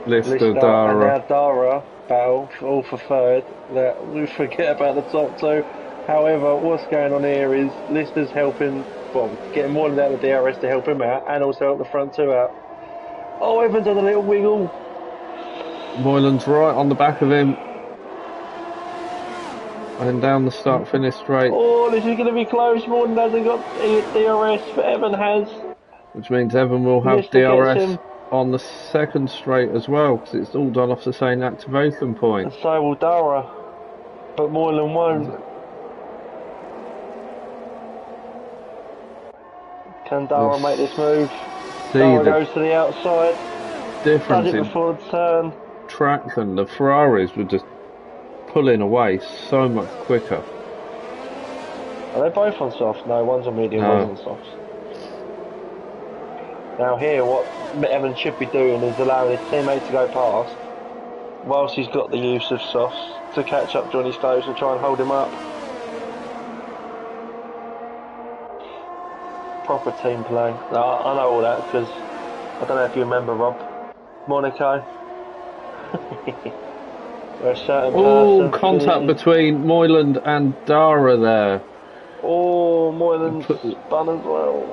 Lister, and Dara. now Dara battle all for third. That we forget about the top two. However, what's going on here is Lister's helping, well, getting Moylan out of the DRS to help him out, and also help the front two out. Oh, Evan's done a little wiggle. Moylan's right on the back of him. And down the start finish straight. Oh, this is going to be close. Moylan hasn't got DRS, but Evan has. Which means Evan will have Lister gets DRS him. on the second straight as well, because it's all done off the same activation point. And so will Dara, but Moylan won't. Can Dara make this move? See Dara the goes to the outside, difference does it in before the turn. traction. The Ferraris were just pulling away so much quicker. Are they both on softs? No, one's on medium, No. one's on softs. Now here, what Evan should be doing is allowing his teammate to go past, whilst he's got the use of softs, to catch up Johnny Stokes and try and hold him up. Proper team play. No, I know all that because I don't know if you remember Rob, Monaco. Where a certain Oh, person contact finishes- between Moyland and Dara there. Oh, Moylan's spun as well.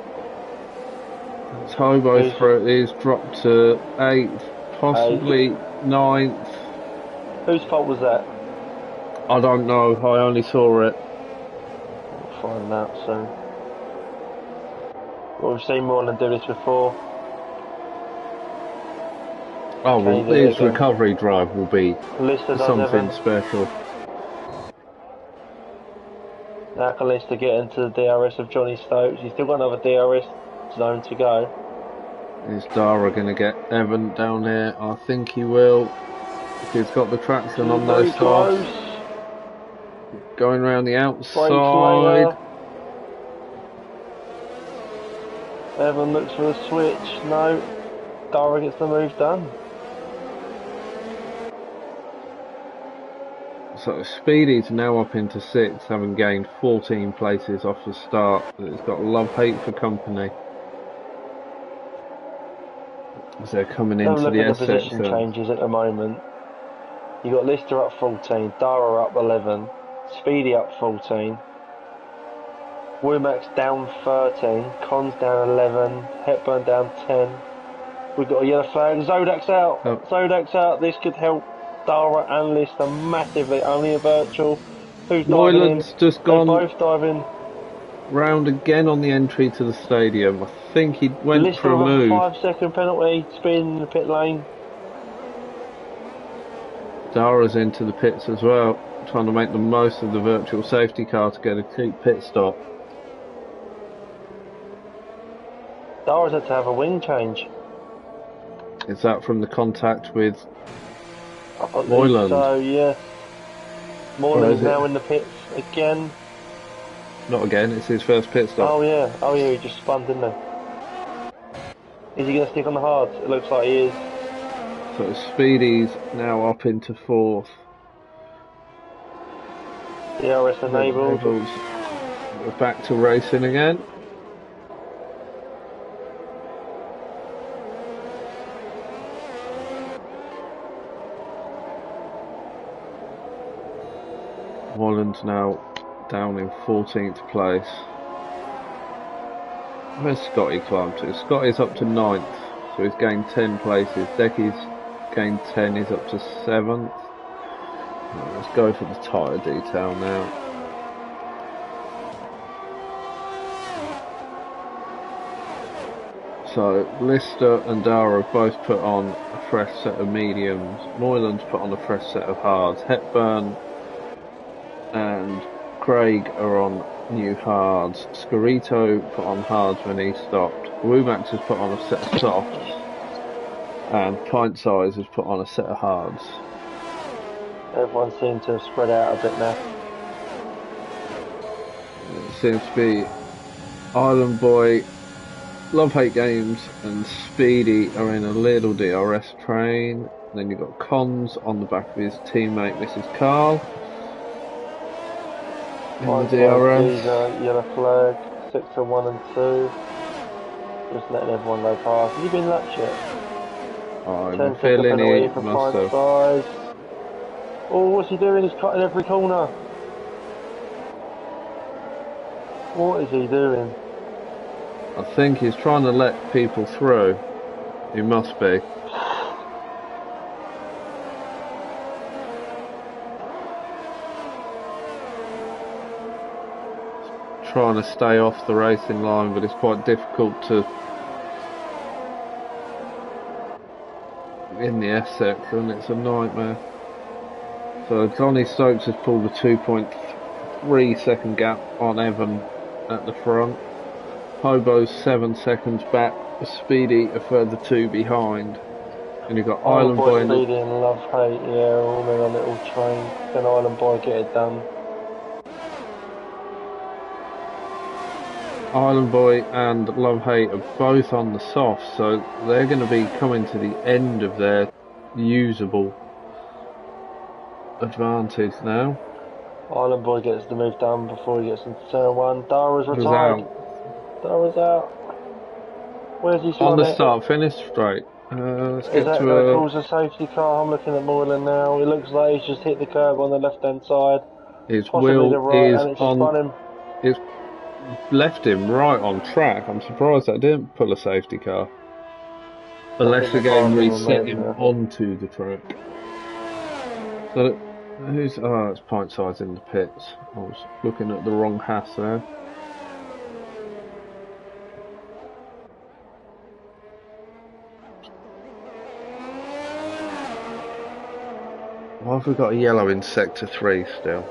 Tobo's throat is dropped to 8th, possibly 9th. Whose fault was that? I don't know, I only saw it. We'll find out soon. Well, we've seen Moylan do this before. Oh, well, Okay, there his you go. recovery drive will be Lister does something Evan. special. Now can Lister get into the DRS of Johnny Stokes? He's still got another DRS zone to go. Is Dara going to get Evan down here? I think he will. If he's got the traction on Very those softs. close. Going around the Brakes outside. later. Evan looks for the switch. No. Dara gets the move done. So Speedy's now up into 6th, having gained 14 places off the start. It's got love-hate for company. As they're coming Have a into look the at the S position section. changes at the moment. You got Lister up 14, Dara up 11, Speedy up 14, Womack's down 13, Con's down 11, Hepburn down 10. We've got a yellow flag. Zodak's out. Oh. Zodak's out. This could help Dara and Lister massively. Only a virtual. Who's diving in? Moylan's just They gone both dive in. round again on the entry to the stadium. I think he went Lister for a with move. 5-second penalty. Spin in the pit lane. Dara's into the pits as well, trying to make the most of the virtual safety car to get a quick pit stop. Dara's had to have a wing change. Is that from the contact with I believe Moylan? so, yeah. Or Moylan's is it- now in the pits again. Not again, it's his first pit stop. Oh yeah, he just spun, didn't he? Is he going to stick on the hards? It looks like he is. So Speedy's now up into 4th. DRS enabled. We're back to racing again. Moreland's now down in 14th place. Where's Scotty climbed to? Scotty's up to 9th, so he's gained 10 places. Decky's gained 10, he's up to 7th. Right, let's go for the tyre detail now. So, Lister and Dara have both put on a fresh set of mediums. Moylan's put on a fresh set of hards. Hepburn and Craig are on new hards. Scarito put on hards when he stopped. Womax has put on a set of softs. And Pint Size has put on a set of hards. Everyone seems to have spread out a bit now. It seems to be Island Boy, Love Hate Games and Speedy are in a little DRS train. Then you've got Cons on the back of his teammate Mrs. Carl. In the DRS. Yellow flag, 6 to 1 and 2. Just letting everyone go past. Have you been lapped yet? I'm feeling it must have. Oh, what's he doing? He's cutting every corner. What is he doing? I think he's trying to let people through. He must be. Trying to stay off the racing line, but it's quite difficult to in the S section. It's a nightmare. So Johnny Stokes has pulled a 2.3 second gap on Evan at the front. Hobo's 7 seconds back. Speedy a further 2 behind. And you've got Island Boy and Speedy and Love Hate, yeah, all in a little train. Can Island Boy get it done? Island Boy and Love Hate are both on the soft, so they're going to be coming to the end of their usable advantage now. Island Boy gets the move done before he gets into turn 1. Dara's retired. Dara's out. Where's he on the start finish straight? Let's get to a... cause a safety car? I'm looking at Moreland now. It looks like he's just hit the curb on the left hand side. His wheel is on. It's left him right on track. I'm surprised that didn't pull a safety car. Unless the game reset him onto the track. So who's it's Pint Size in the pits. I was looking at the wrong Haas there. Why have we got a yellow in sector 3 still?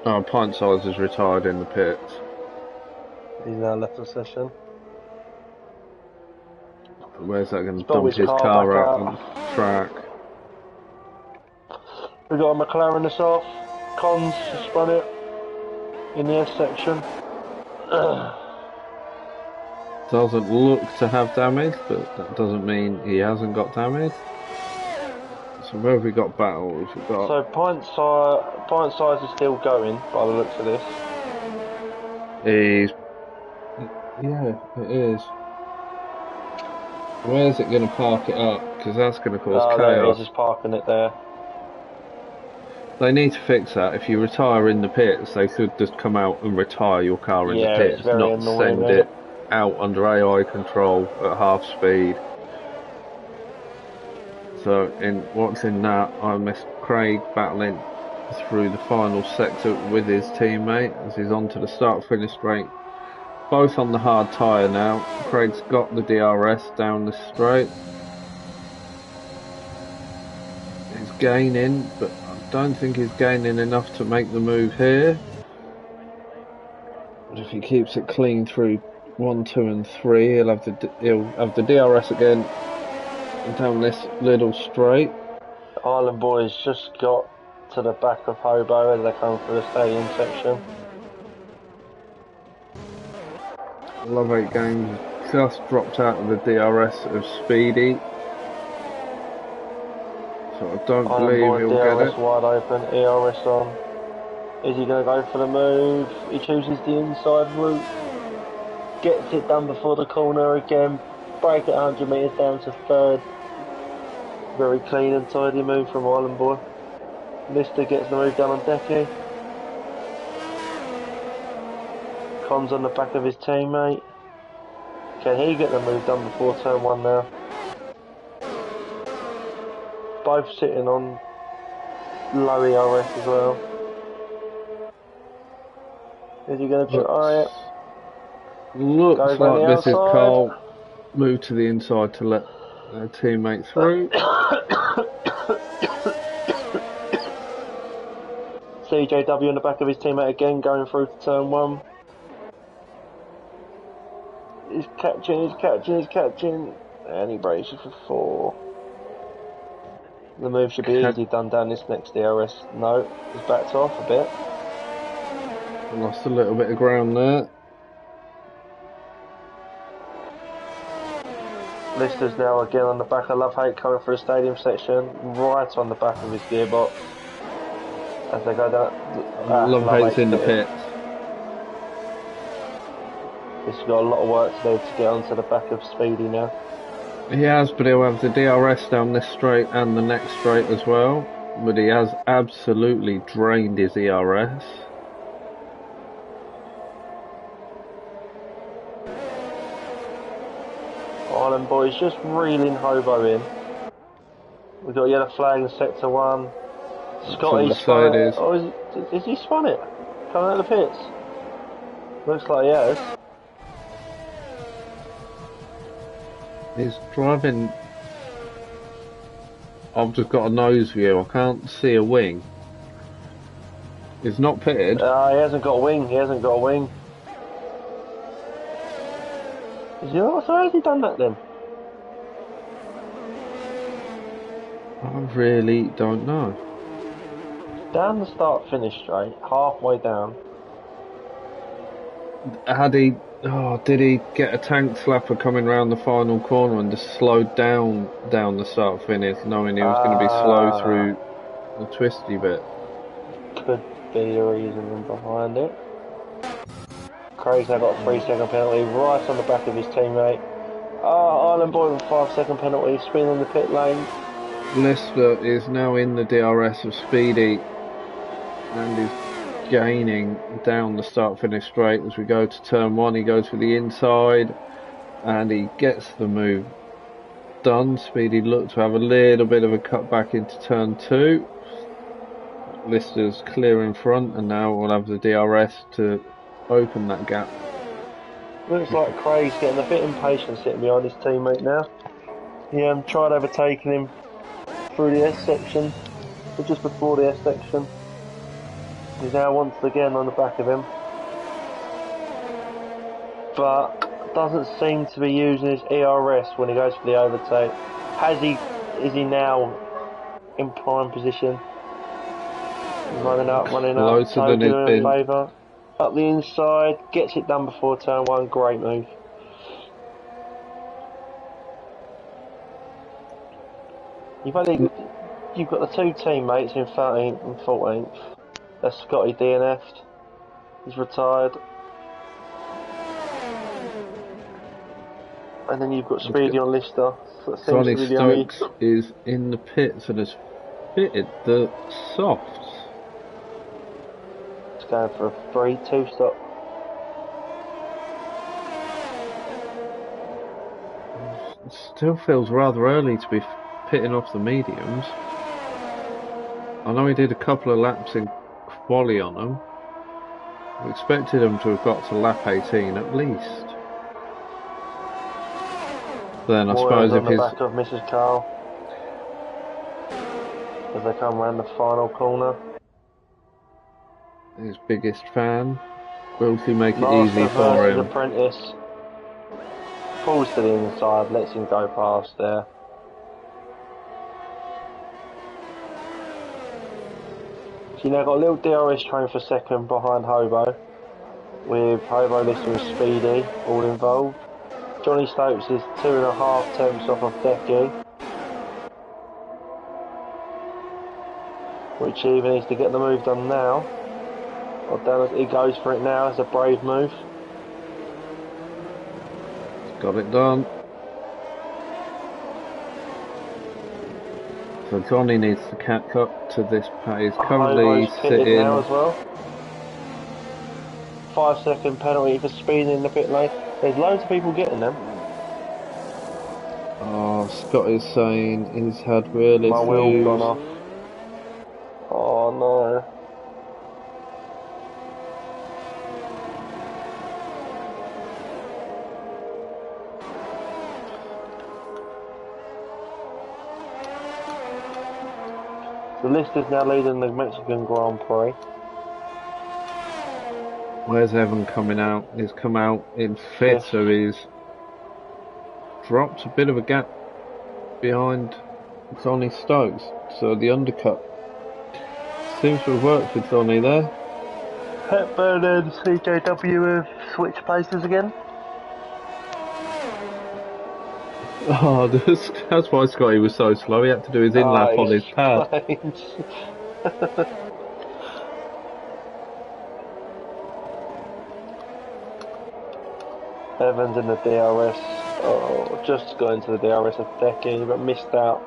Oh, Pint Size is retired in the pits. He's now left the session. Where's that going to dump his car out on the track? We've got a McLaren this off. Cons has spun it in the S section. Doesn't look to have damage, but that doesn't mean he hasn't got damage. So where have we got battles? We've got... So Pint Size is still going by the looks of this. Yeah, it is. Where's it going to park it up? Because that's going to cause chaos. He's just parking it there. They need to fix that. If you retire in the pits, they should just come out and retire your car in the pits, not annoying, send it out under AI control at half speed. So what's in that, I missed Craig battling through the final sector with his teammate as he's on to the start-finish straight. Both on the hard tyre now. Craig's got the DRS down the straight. He's gaining, but I don't think he's gaining enough to make the move here. But if he keeps it clean through 1, 2 and 3, he'll have the DRS again down this little straight. Island Boys just got to the back of Hobo as they come through the stadium section. Love Hate Games just dropped out of the DRS of Speedy. So I don't believe he'll get it. DRS wide open, ERS on. Is he going to go for the move? He chooses the inside route. Gets it done before the corner again. Break it 100 metres down to third. Very clean and tidy move from Island Boy. Lister gets the move done on Decky. Con's on the back of his teammate. Can he get the move done before turn 1 now? Both sitting on low ERS as well. Is he going to try it? Looks Goes like this is outside. Carl. Move to the inside to let their teammate through. CJW on the back of his teammate again, going through to turn 1. He's catching, and he braces for 4. The move should be easily done down this next DRS. No, he's backed off a bit. Lost a little bit of ground there. Lister's now again on the back of Love Hate coming through the stadium section, right on the back of his gearbox. As they go down. Love Hate's in the pits. He's got a lot of work to do to get onto the back of Speedy now. He has, but he'll have the DRS down this straight and the next straight as well. But he has absolutely drained his ERS. Island Boys just reeling Hobo in. We've got yellow flag in sector 1. Scotty spun it. Oh, is he spun it? Coming out of the pits? Looks like he has. He's driving. I've just got a nose view, I can't see a wing. He's not pitted. He hasn't got a wing, So how has he done that then? I really don't know. Down the start finish straight, halfway down. Did he get a tank slapper coming round the final corner and just slowed down the start finish, knowing he was going to be slow through the twisty bit? Could be the reasoning behind it. Craig's now got a 3-second penalty right on the back of his teammate. Island Boy with a 5-second penalty, spinning the pit lane. Lister is now in the DRS of Speedy and is gaining down the start finish straight. As we go to turn 1, he goes for the inside and he gets the move done. Speedy looked to have a little bit of a cut back into turn 2. Lister's clear in front, and now we'll have the DRS to open that gap. Looks like Craig's getting a bit impatient sitting behind his teammate now. He tried overtaking him through the S section, or just before the S section. He's now once again on the back of him, but doesn't seem to be using his ERS when he goes for the overtake. Is he now in prime position? Running up, closer than he's been. Favour. Up the inside, gets it done before turn 1, great move. You've got the two teammates in 13th and 14th. That's Scotty DNF'd. He's retired. And then you've got Speedy on Lister. So Sonny Stokes is in the pits and has fitted the softs. It's going for a 3-2 stop. It still feels rather early to be pitting off the mediums. I know he did a couple of laps in quali on them. We expected him to have got to lap 18 at least. Then I suppose if he's on the back of Mrs. Carl as they come round the final corner. His biggest fan. Will he make it easy for him? Apprentice pulls to the inside, lets him go past there. So you now got a little DRS train for second behind Hobo, with Hobo listed with Speedy all involved. Johnny Stokes is 2.5 temps off of Decky, which either needs to get the move done now He goes for it now. It's a brave move. Got it done. So Johnny needs to catch up to this pace. Currently Hobo's pitted sitting. now as well. 5-second penalty for speeding in the pit lane. There's loads of people getting them. Oh, Scott is saying he's had real My wheel's gone issues. off. Oh no. The list is now leading the Mexican Grand Prix. Where's Evan coming out? He's come out in fifth, so he's dropped a bit of a gap behind Johnny Stokes. So the undercut seems to have worked for Johnny there. Hepburn and CJW have switched places again. Oh, that's why Scotty was so slow. He had to do his in-lap on his pad. Evans in the DRS. Oh, just got into the DRS of Decky, but missed out.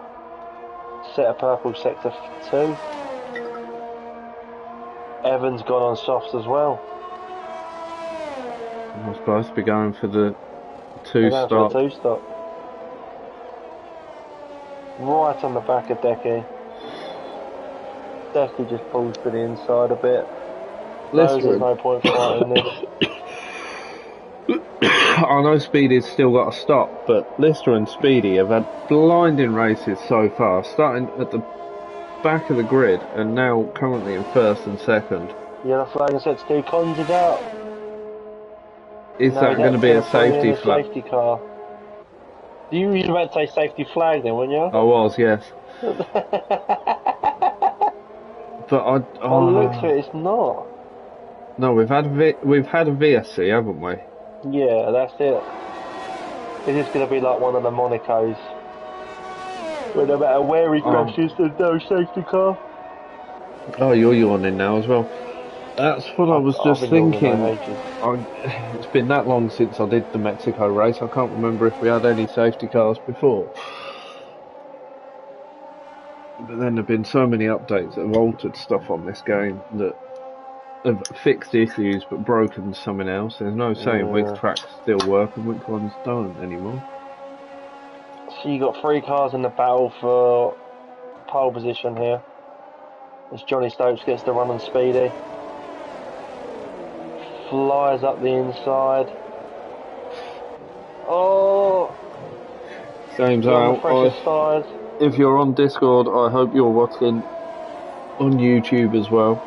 Set of purple sector 2. Evans gone on softs as well. We're supposed to be going for the They're going for two-stop. the 2-stop. Right on the back of Decky. Decky just pulls to the inside a bit. There's no point fighting this. I know Speedy's still got to stop, but Lister and Speedy have had blinding races so far, starting at the back of the grid and now currently in first and second. Yellow flag and set to do. Cons is out. Is that going to be a safety flag? Safety car. You were about to say safety flag then, weren't you? I was, yes. But On the looks of it, it's not. No, we've had a VSC, haven't we? Yeah, that's it. Is this going to be like one of the Monicos? Where no matter where he crashes, there's no safety car? Oh, you're yawning now as well. That's what I was just thinking. It's been that long since I did the Mexico race, I can't remember if we had any safety cars before. But then there have been so many updates that have altered stuff on this game that have fixed issues but broken something else. There's no saying which tracks still work and which ones don't anymore. So you got 3 cars in the battle for pole position here. As Johnny Stokes gets the run on Speedy. Flies up the inside. Oh! Game's out. If you're on Discord, I hope you're watching on YouTube as well.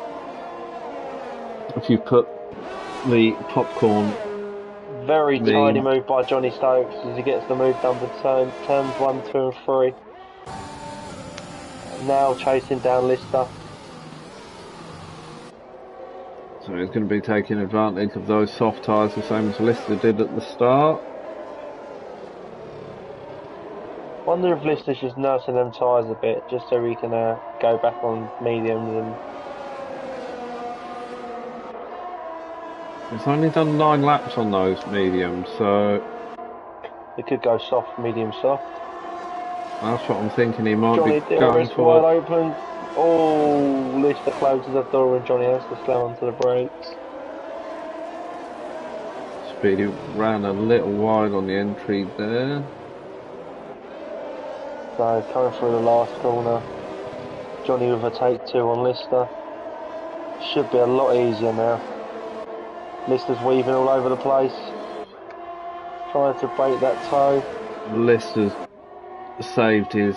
If you put the popcorn. Very tiny move by Johnny Stokes as he gets the move done for turns 1, 2 and 3. Now chasing down Lister. So he's going to be taking advantage of those soft tyres the same as Lister did at the start. Wonder if Lister's just nursing them tyres a bit just so he can go back on mediums and... He's only done 9 laps on those mediums, so... It could go soft, medium, soft. That's what I'm thinking he might Johnny be going wide for. open. Oh, Lister closes the door and Johnny has to slow onto the brakes. Speedy ran a little wide on the entry there. So coming through the last corner. Johnny with a take 2 on Lister. Should be a lot easier now. Lister's weaving all over the place. Trying to break that toe. Lister's saved his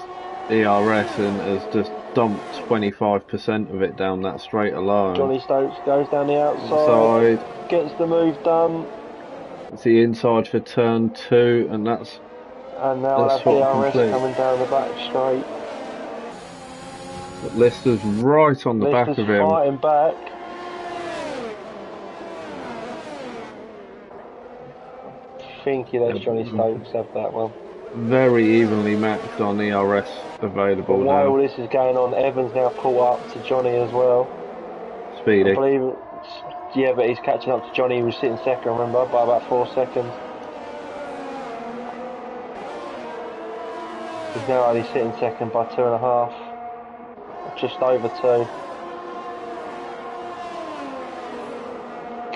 ERS and has just dumped 25% of it down that straight alone. Johnny Stokes goes down the outside. Gets the move done. It's the inside for turn 2 and that's... And now that's DRS coming down the back straight. But Lister's right on the back of him. Fighting back. I think he lets Johnny Stokes have that one. Very evenly matched on ERS available now. While all this is going on, Evans now caught up to Johnny as well. Speedy. I believe Yeah, but he's catching up to Johnny, who was sitting second, remember, by about 4 seconds. He's now only sitting second by 2.5. Just over 2.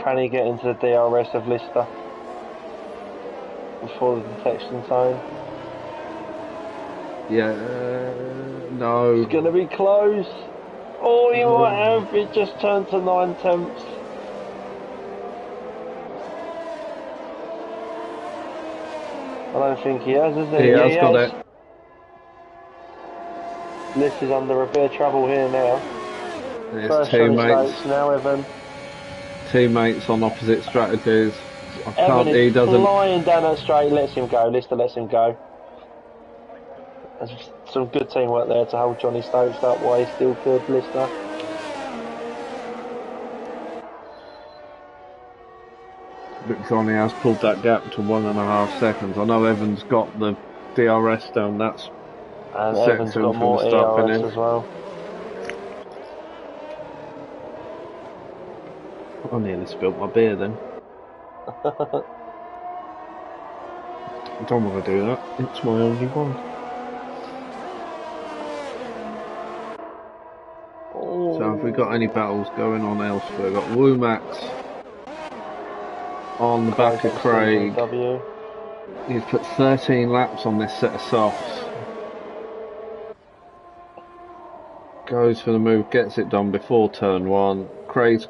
Can he get into the DRS of Lister before the detection zone? Yeah, no. It's going to be close. Oh, he might have. It just turned to 9 tenths. I don't think he has he? He Yeah, has he got has. it. Liz is under a bit of trouble here now. His First shot teammates, Stokes, now Evan. teammates on opposite strategies. Evan He is doesn't. flying down that straight, lets him go. Lister lets him go. There's some good teamwork there to hold Johnny Stokes up while he still could, Lister. But Johnny has pulled that gap to 1.5 seconds. I know Evan's got the DRS down. That's And section Evan's got from more the start ERS finish. as well. I nearly spilt my beer then. I don't want to do that. It's my only one. So have we got any battles going on elsewhere? We've got Womax on the back of Craig. CJW. He's put 13 laps on this set of softs. Goes for the move, gets it done before turn 1. Craig's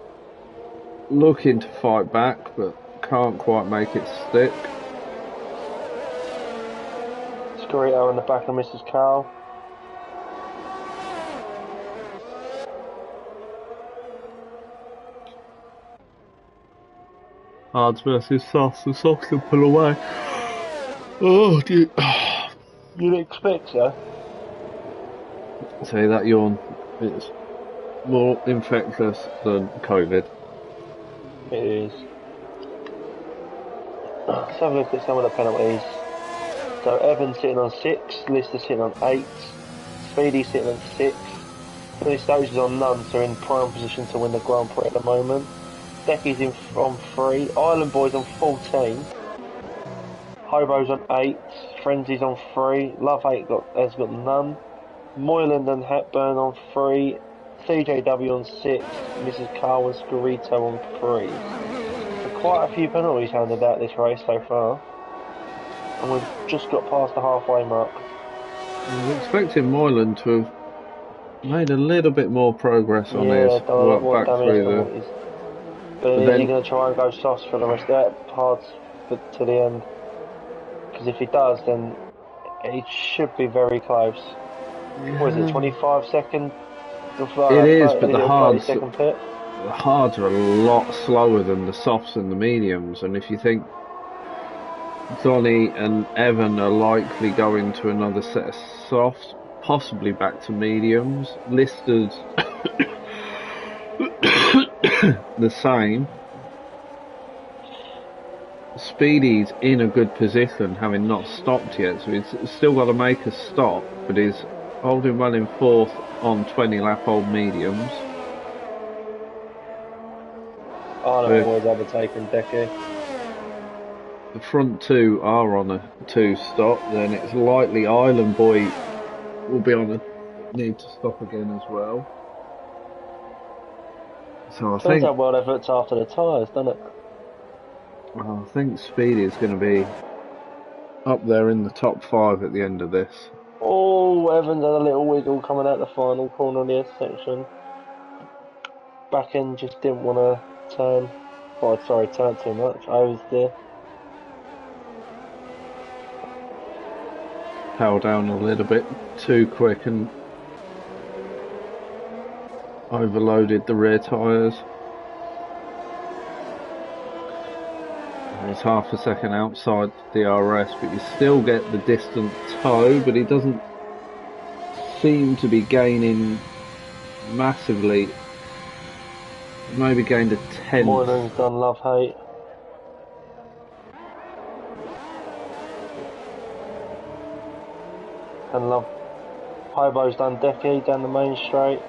looking to fight back, but can't quite make it stick. Scorito on the back of Mrs. Carl. Hards versus softs, the softs can pull away. Oh, dear. You'd expect so. Say that yawn. It's more infectious than COVID. It is. Let's have a look at some of the penalties. So Evans sitting on 6, Lister sitting on 8, Speedy sitting on 6, Johnny Stokes is on none, so in prime position to win the Grand Prix at the moment. Decky's on 3, Island Boy's on 14, Hobo's on 8, Frenzy's on 3, Love 8 has got none, Moyland and Hepburn on 3, CJW on 6, Mrs. Carl and Scorito on 3. So quite a few penalties handed out this race so far. And we've just got past the halfway mark. I was expecting Moyland to have made a little bit more progress on his done a lot more work back damage through than the... what he's... But is then- he going to try and go soft for the rest of that hard to the end? Because if he does, then it should be very close. What is it, 25 second? It is, but the 30 hards, second pit? the hards are a lot slower than the softs and the mediums, and if you think Johnny and Evan are likely going to another set of softs, possibly back to mediums, Lister's the same. Speedy's in a good position, having not stopped yet, so he's still got to make a stop, but he's holding well in 4th on 20 lap old mediums. Arnold Boy's overtaken Decky. The front 2 are on a 2 stop, then it's likely Island Boy will be on a need to stop again as well. So I Turns think out well they've looked after the tyres, doesn't it? I think Speedy is going to be up there in the top 5 at the end of this. Oh, Evans had a little wiggle coming out the final corner on the S section. Back end just didn't want to turn. Oh, sorry, turn too much. Oversteer. Power down a little bit too quick and overloaded the rear tyres. He's half a second outside the DRS, but you still get the distant toe, but he doesn't seem to be gaining massively. Maybe gained a 10th. Moylan's done love hate. And love. Hobo's done Decky down the main straight.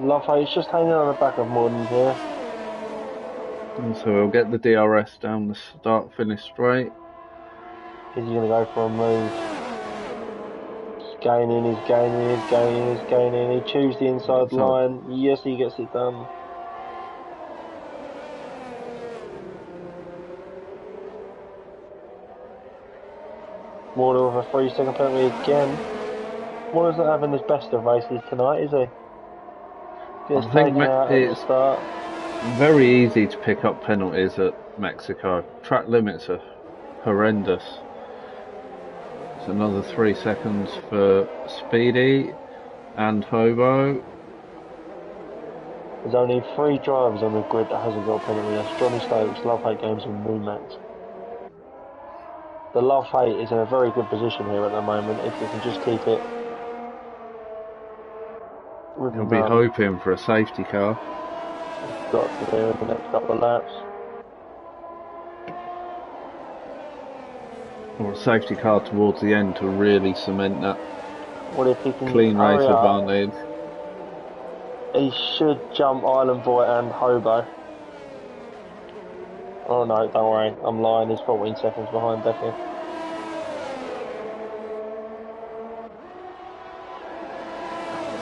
Love how he's just hanging on the back of Morton here. And so we'll get the DRS down the start-finish straight. Is he going to go for a move? He's gaining, he's gaining, he's gaining, he's gaining. He chews the inside So- line. Yes, he gets it done. Morton with a 3-second penalty again. Morton's not having his best of races tonight, is he? Gets I think taken out at the it's start. very easy to pick up penalties at Mexico. Track limits are horrendous. It's another 3 seconds for Speedy and Hobo. There's only 3 drivers on the grid that hasn't got a penalty. That's Johnny Stokes, Love Hate Games and Max. The Love Hate is in a very good position here at the moment if we can just keep it. He'll be hoping for a safety car. Got to do in the next couple of laps. Or a safety car towards the end to really cement that What if he can clean race hurry up? advantage. He should jump Island Boy and Hobo. Oh no, don't worry, I'm lying, he's 14 seconds behind definitely.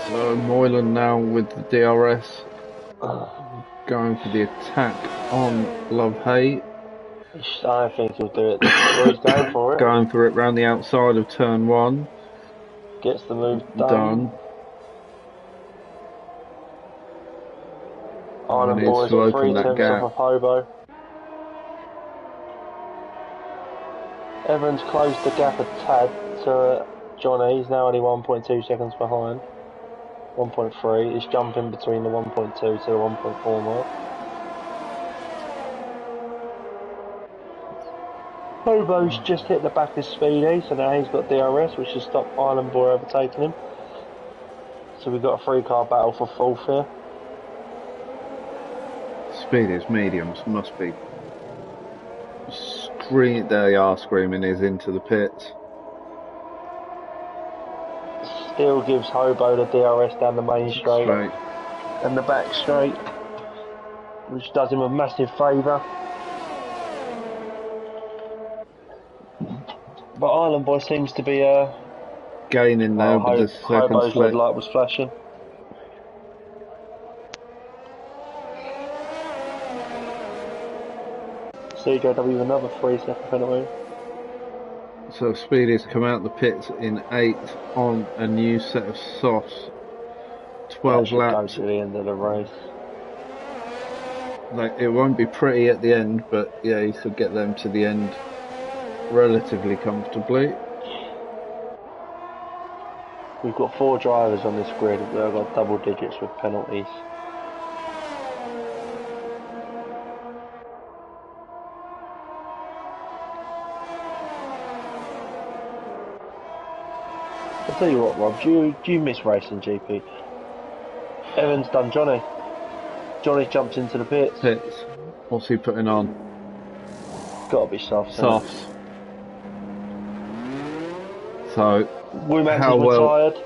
So Moylan now with the DRS going for the attack on Love Hate. I don't think he'll do it. Well, he's going for it. Going for it round the outside of turn 1. Gets the move Done. Island Needs Boys to at open 3 that tenths gap. off of Hobo. Evans closed the gap a tad to Johnny. He's now only 1.2 seconds behind. 1.3. He's jumping between the 1.2 to the 1.4 mark. Hobo's just hit the back of Speedy, so now he's got DRS, which has stopped Island Boy overtaking him. So we've got a 3-car battle for 4th here. Speedy's mediums must be they are screaming is into the pits. Still gives Hobo the DRS down the main straight and the back straight, which does him a massive favour. But Island Boy seems to be gaining there, but the second Hobo's split. red light was flashing. CJW with another 3-second penalty. So Speedy's come out the pits in 8th on a new set of softs. 12 laps. Go to the end of the race. Like, it won't be pretty at the end, but yeah, he could get them to the end relatively comfortably. We've got 4 drivers on this grid. We've got double digits with penalties. I'll tell you what, Rob, do you miss racing GP? Evans done Johnny. Johnny jumped into the pits. What's he putting on? Gotta be soft. Softs. So, Womax how is well? retired.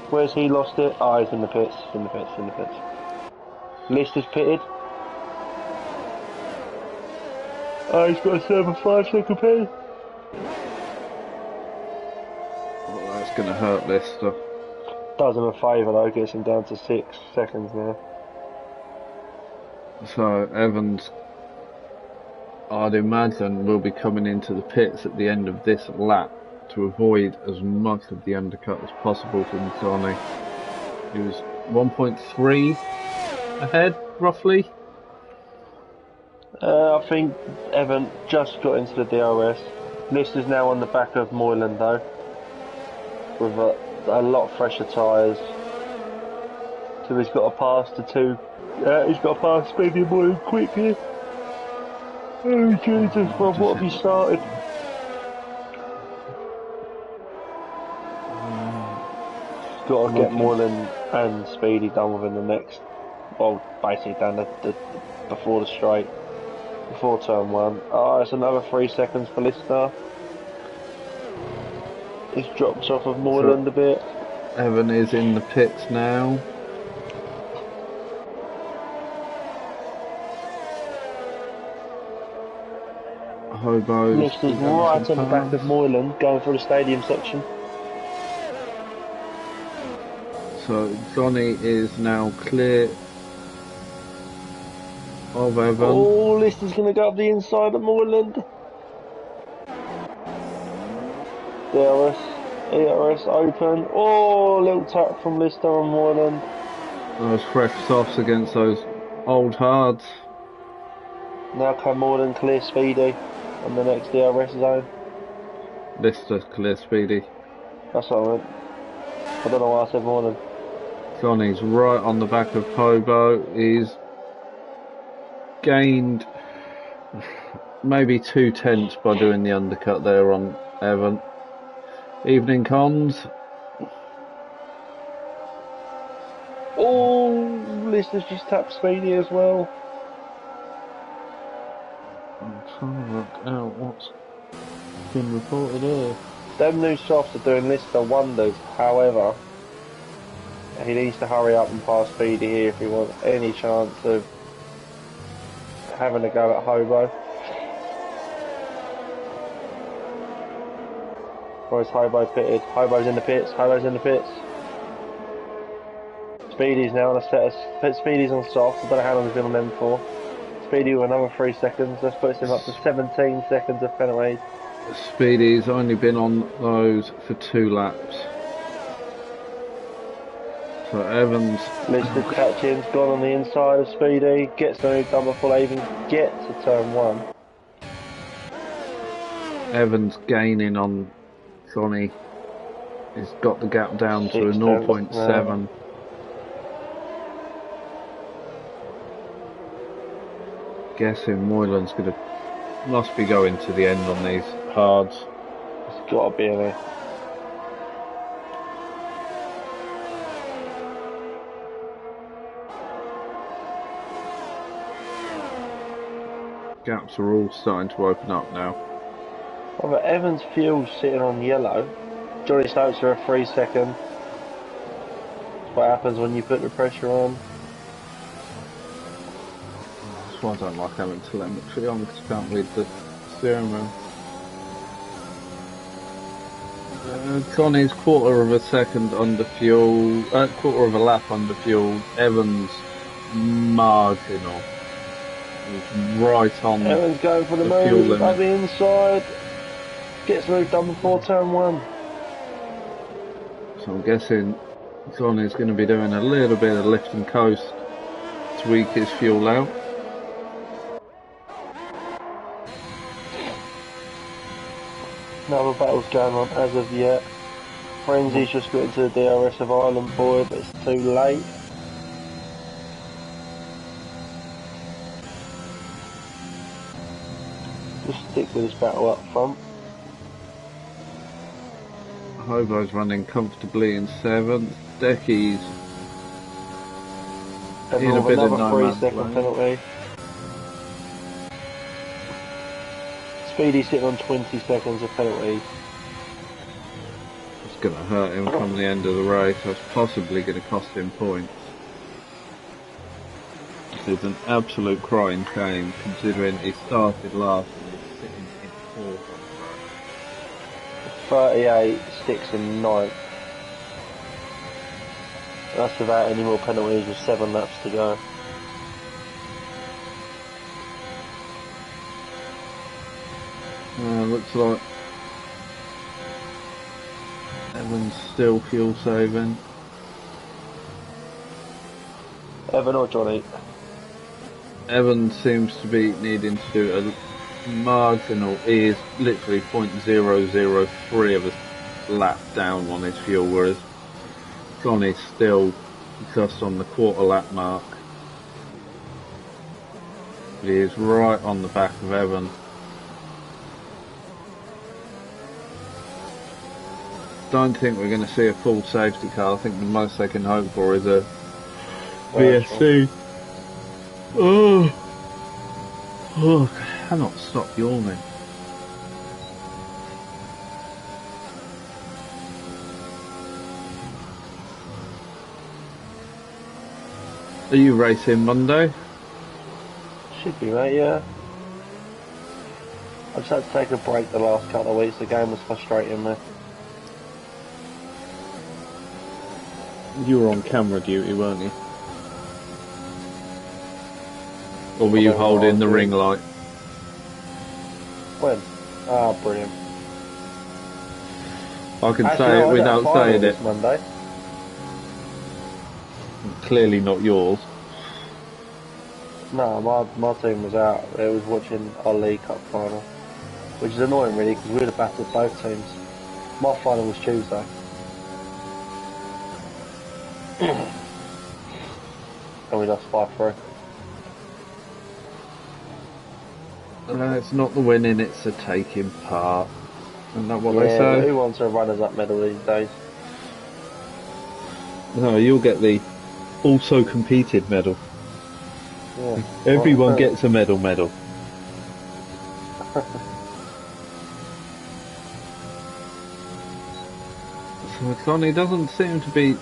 Where's he lost it? Oh, he's in the pits. In the pits. In the pits. List is pitted. Oh, he's got a 5-second penalty. Well, that's going to hurt Lister. Does him a favour though, gets him down to 6 seconds now. So Evans, I'd imagine, will be coming into the pits at the end of this lap to avoid as much of the undercut as possible from Johnny. He was 1.3 ahead, roughly. I think Evan just got into the DRS. List is now on the back of Moylan though, with a lot fresher tyres. So he's got to pass the 2. He's got to pass Speedy and Moylan quickly. Oh Jesus, Rob, what have you started? Got to get Moylan and Speedy done within the next, well, basically down before the straight, before turn 1. Oh, it's another 3 seconds for Lister. He's dropped off of Moylan a bit. Evan is in the pits now. Hobo's Lister's right on the back of Moylan, going through the stadium section. So Johnny is now clear of Evan. Oh, Lister's going to go up the inside of Moylan. ERS open. Oh, little tap from Lister on Moylan. Those fresh softs against those old hards. Now can Moylan clear Speedy on the next DRS zone. Lister clear Speedy. That's what I meant. I don't know why I said Moylan. Johnny's right on the back of Hobo. He's gained maybe 2/10 by doing the undercut there on Evan. Evening cons. Oh, Lister's just tapped Speedy as well. I'm trying to work out what's been reported here. Them new softs are doing Lister wonders. However, he needs to hurry up and pass Speedy here if he wants any chance of having a go at Hobo. Or is Hobo pitted? Hobo's in the pits. Hobo's in the pits. Speedy's now on a set of... Speedy's on soft. I don't know how long he's been on them for. Speedy with another 3 seconds. That puts him up to 17 seconds of penalties. Speedy's only been on those for 2 laps. So Evans... Lister catching's gone on the inside of Speedy. Gets the move done before they even get to turn 1. Evans gaining on Johnny. He's got the gap down to a 0.7. Guessing Moylan's must be going to the end on these hards. It's got to be in there. Gaps are all starting to open up now. Oh, but Evans' fuel's sitting on yellow. Johnny Stokes are a 3 second. That's what happens when you put the pressure on. That's why I don't like having telemetry on, because you can't read the steering wheel. Johnny's quarter of a second under fuel, quarter of a lap under fuel. Evans marginal. He's right on. Evans going for the move up the inside. Gets moved done before turn 1. So I'm guessing Johnny's going to be doing a little bit of lift and coast to weak his fuel out. Another battle's going on as of yet. Frenzy's just got into the DRS of Island Boy, but it's too late. Just stick with this battle up front. Hobo's running comfortably in 7th. Decky's in a bit of no another 3 man's second land. penalty. Speedy's sitting on 20 seconds of penalty. It's going to hurt him come the end of the race. It's possibly going to cost him points. It's an absolute crying shame considering he started last and he's sitting in 4th on 38, 6th and 9th. That's without any more penalties with 7 laps to go. Looks like Evans still fuel saving. Evan or Johnny? Evans seems to be needing to do a marginal, he is literally 0.003 of a lap down on his fuel, whereas Johnny's still just on the quarter lap mark. But he is right on the back of Evan. Don't think we're going to see a full safety car. I think the most they can hope for is a VSC. Oh, I cannot stop yawning. Are you racing Monday? Should be, mate, yeah. I just had to take a break the last couple of weeks. The game was frustrating me. You were on camera duty, weren't you? Or were you holding the ring light? When? Ah, brilliant. I can say it without saying it. Monday. Clearly not yours. No, my team was out. It was watching our League Cup final, which is annoying really because we'd have battered both teams. My final was Tuesday. And we lost 5-3. It's not the winning, it's the taking part. Isn't that what they Yeah, say? who wants a runners-up medal these days? No, you'll get the also competed medal. Yeah. Everyone gets a medal. So Connie doesn't seem to be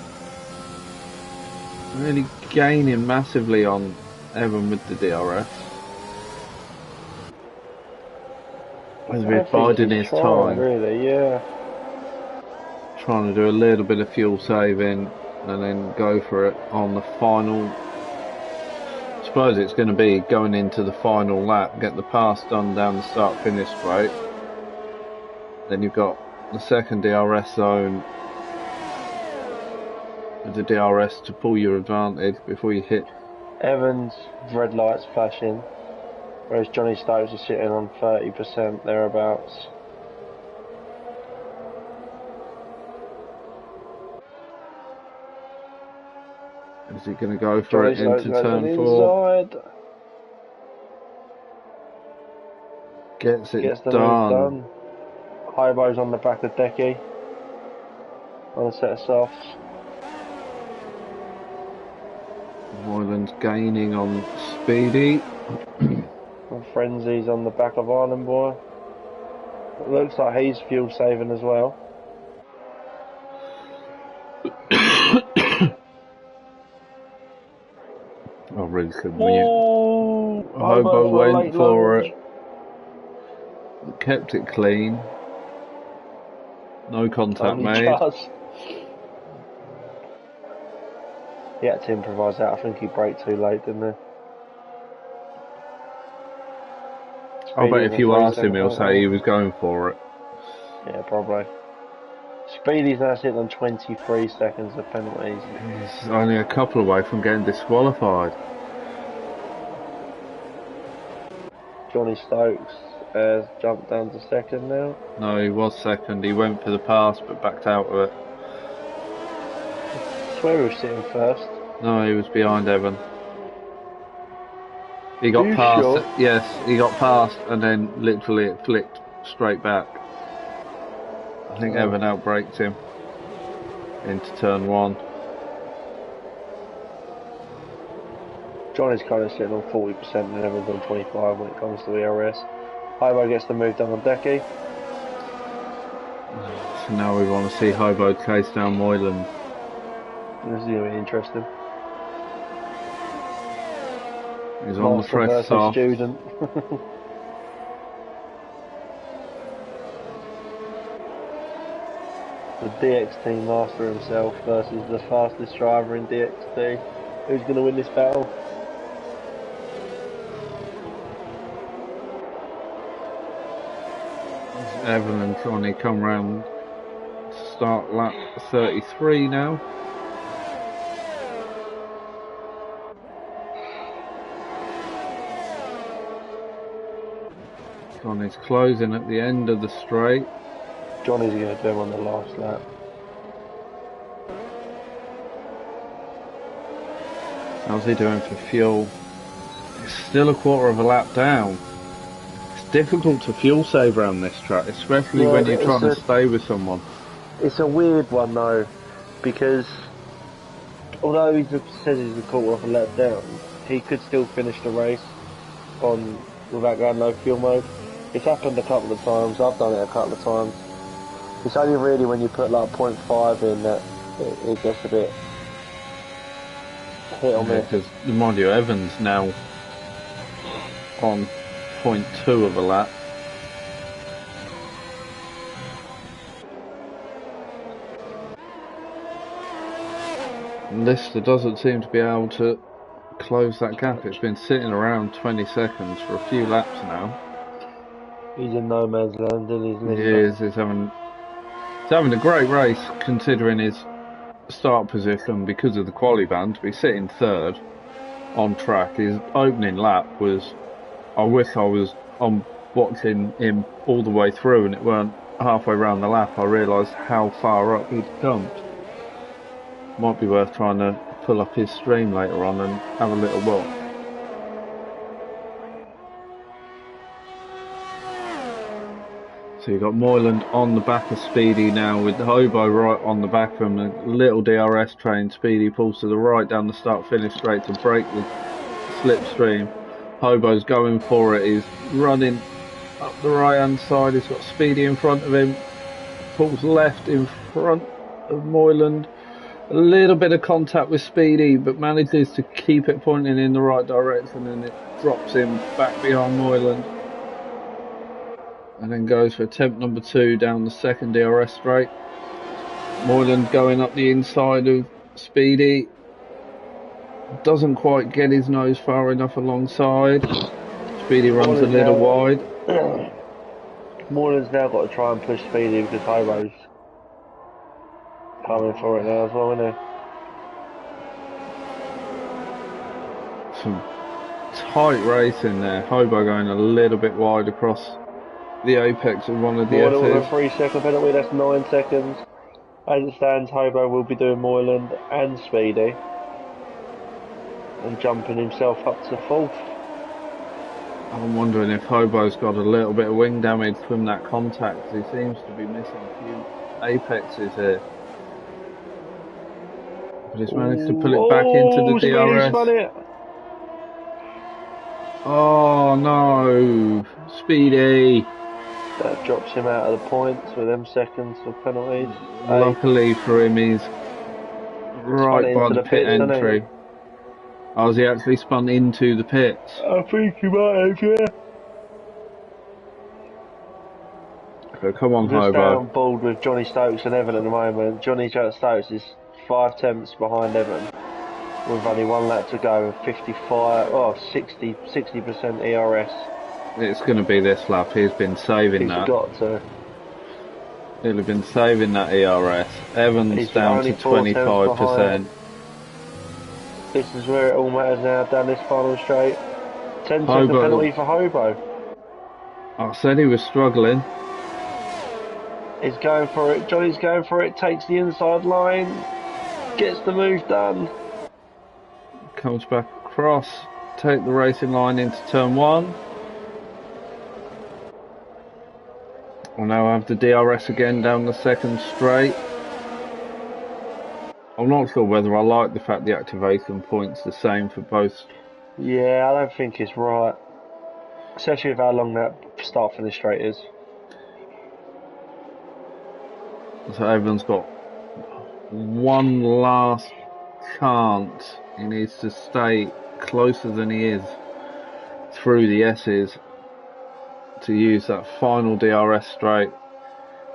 really gaining massively on Evan with the DRS. He's been biding his time. Really, yeah. Trying to do a little bit of fuel saving and then go for it on the final. I suppose it's going to be going into the final lap, get the pass done down the start finish straight. Then you've got the second DRS zone with the DRS to pull your advantage before you hit. Evans' red lights flashing, whereas Johnny Stokes is sitting on 30% thereabouts. Is he going to go for it into turn 4? Gets the done. Hobo's on the back of Decky on a set of softs. Moylan's gaining on Speedy. And Frenzy's on the back of Ireland Boy. It looks like he's fuel saving as well. Oh, really couldn't Oh, Hobo went for it. Kept it clean. No contact made. He had to improvise that. I think he braked too late, didn't he? I bet if you asked him, he'll say he was going for it. Yeah, probably. Speedy's now sitting on 23 seconds of penalties. He's only a couple away from getting disqualified. Johnny Stokes has jumped down to second now. No, he was second. He went for the pass but backed out of it. I swear he was sitting first. No, he was behind Evan. He got past. Sure? Yes, he got past and then literally it flicked straight back. I think Evan outbraked him into turn 1. Johnny's kind of sitting on 40% and Evan's on 25 when it comes to ERS. Hobo gets the move done on Decky. So now we want to see Hobo chase down Moylan. This is going to be interesting. He's on the fresh soft. Student. The DXT master himself versus the fastest driver in DXT. Who's going to win this battle? Evan and Johnny come round to start lap 33 now. Johnny's closing at the end of the straight. Johnny's going to do him on the last lap. How's he doing for fuel? It's still a quarter of a lap down. It's difficult to fuel save around this track, especially when you're trying to stay with someone. It's a weird one though, because although he says he's a quarter of a lap down, he could still finish the race on without going no fuel mode. It's happened a couple of times. I've done it a couple of times. It's only really when you put like 0.5 in that it gets a bit Hit or miss. Because, mind you, Evans now on 0.2 of a lap. Lister doesn't seem to be able to close that gap. It's been sitting around 20 seconds for a few laps now. He's in no man's land, and he's He Lister. is. He's having a great race considering his start position because of the quali ban. To be sitting third on track, his opening lap was. I wish I was on watching him all the way through, and it weren't halfway around the lap. I realised how far up he'd come. Might be worth trying to pull up his stream later on and have a little watch. So you've got Moyland on the back of Speedy now with Hobo right on the back of him. A little DRS train. Speedy pulls to the right down the start finish straight to break the slipstream. Hobo's going for it. He's running up the right hand side. He's got Speedy in front of him. Pulls left in front of Moyland. A little bit of contact with Speedy, but manages to keep it pointing in the right direction, and it drops him back behind Moyland. And then goes for attempt number 2 down the second DRS straight. Moyland going up the inside of Speedy. Doesn't quite get his nose far enough alongside. Speedy runs a little wide. Moyland's now got to try and push Speedy because Hobo's coming for it now as well, isn't he? Some tight racing there. Hobo going a little bit wide across the apex of one of the Moyland with a S's. 3-second penalty, that's 9 seconds. As it stands, Hobo will be doing Moyland and Speedy. And jumping himself up to 4th. I'm wondering if Hobo's got a little bit of wing damage from that contact. He seems to be missing a few apexes here. But he's managed to pull it back into the DRS. Spun it. Oh no, Speedy. That drops him out of the points with them seconds for penalties. Luckily for him, he's right by the pit entry. Oh, has he actually spun into the pits? I think he might have, yeah. So come on, Just Hobo. down board with Johnny Stokes and Evan at the moment. Johnny Stokes is 5 tenths behind Evan. With only 1 lap to go and 60% ERS. It's going to be this lap. He's been saving that. He's got to. He'll have been saving that ERS. Evans down to 25%. This is where it all matters now, down this final straight. 10-second penalty for Hobo. I said he was struggling. He's going for it, Johnny's going for it, takes the inside line, gets the move done. Comes back across, take the racing line into turn 1. We'll now have the DRS again down the second straight. I'm not sure whether I like the fact the activation point's the same for both. Yeah, I don't think it's right. Especially with how long that start finish straight is. So everyone's got one last chance. He needs to stay closer than he is through the S's to use that final DRS straight.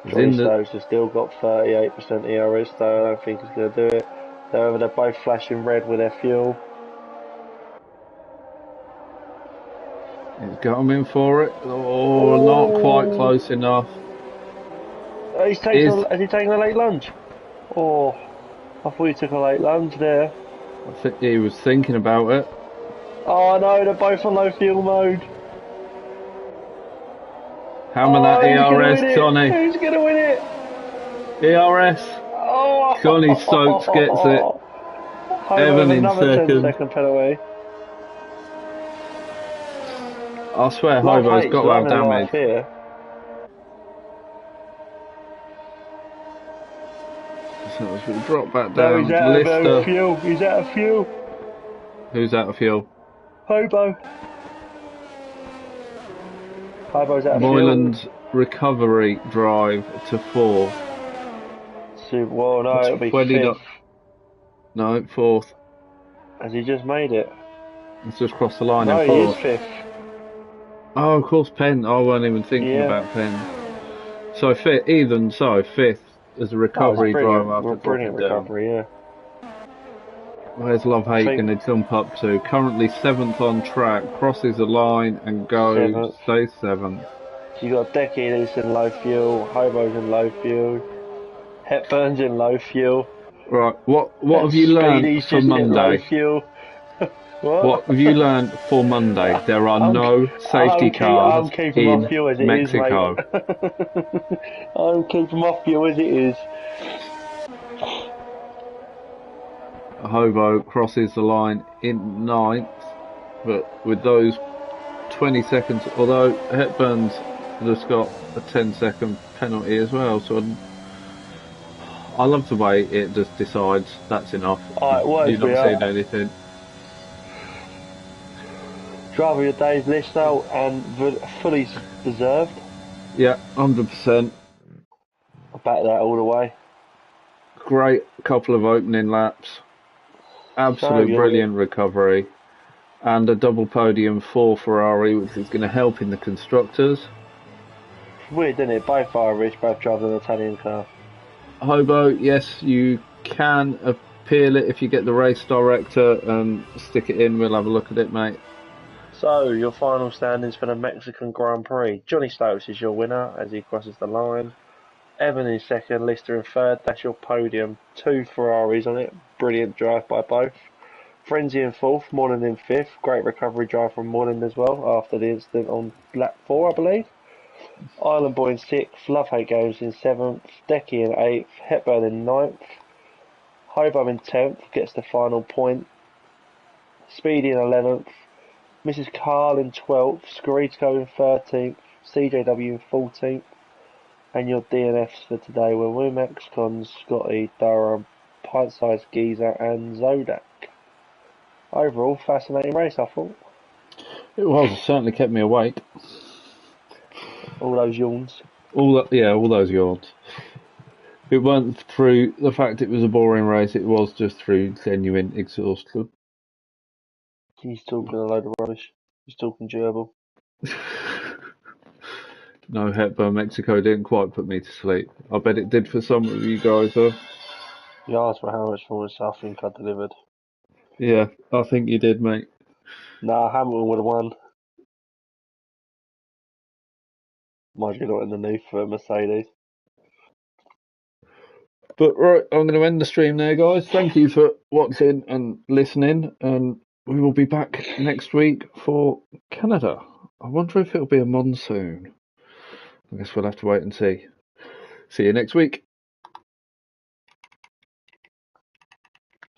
Johnny Stokes has still got 38% ERS, so I don't think he's going to do it. However, they're both flashing red with their fuel. He's got him in for it. Oh, not quite close enough. Has he taken a late lunge? Oh, I thought he took a late lunge there. I think he was thinking about it. Oh no, they're both on low fuel mode. Hammer that ERS, Johnny. Who's going to win it? ERS. Oh. Johnny Stokes gets it. Evan in second. 10-second penalty. I swear Hobo's got to have damage. Here. So as we drop back down, he's out of fuel. He's out of fuel. Who's out of fuel? Hobo. Hobo's out of Moyland's recovery drive to 4. Well, no, it'll be 5th. No, 4th. Has he just made it? He's just crossed the line No, in he is fourth. 5th. Oh, of course, Penn. I wasn't even thinking Yeah. about Penn. So fifth, even so, fifth as a That was recovery drive after brilliant dropping down. recovery, yeah. Where's Love I Hate think going to jump up to? Currently 7th on track, crosses the line and goes, 7th. say 7th. So you got Decky who's in low fuel, Hobo's in low fuel, Hepburn's in low fuel, Right, what have you learned Speedy's for just hit low Monday? fuel. What What? have you learned for Monday? There are no safety I'm cars keeping my in fuel as it is, mate. Mexico. I'm keeping my fuel as it is. Hobo crosses the line in 9th, but with those 20 seconds, although Hepburn's just got a 10-second penalty as well, so I love the way it just decides that's enough. Alright, You're words me not seeing up. anything. Driver of your day's list now, and fully deserved. Yeah, 100%. I back that all the way. Great couple of opening laps. So Absolute good. brilliant recovery. And a double podium for Ferrari, which is going to help in the constructors. Weird, isn't it? Both Irish, both driving an Italian car. Hobo, yes, you can appeal it if you get the race director and stick it in. We'll have a look at it, mate. So, your final standings for the Mexican Grand Prix. Johnny Stokes is your winner as he crosses the line. Evan in second, Lister in third. That's your podium. 2 Ferraris on it. Brilliant drive by both. Frenzy in fourth, Moreland in fifth. Great recovery drive from Moreland as well after the incident on lap 4, I believe. Island Boy in sixth. Love Hate Games in seventh. Decky in eighth. Hepburn in ninth. Hobo in 10th. Gets the final point. Speedy in 11th. Mrs. Carl in 12th. Scorito in 13th. CJW in 14th. And your DNFs for today were Wimex, Con, Scotty, Durham, Pint-Sized Geezer and Zodak. Overall, fascinating race, I thought. It was. It certainly kept me awake. All those yawns. All those yards. It weren't through the fact it was a boring race, it was just through genuine exhaustion. He's talking a load of rubbish. He's talking gerbil. No, Hepburn, Mexico didn't quite put me to sleep. I bet it did for some of you guys, though. You asked for how much for it, so I think I delivered. Yeah, I think you did, mate. Nah, Hamilton would have won. Mind you, not underneath for Mercedes. But right, I'm going to end the stream there, guys. Thank you for watching and listening, and we will be back next week for Canada. I wonder if it'll be a monsoon. I guess we'll have to wait and see. See you next week.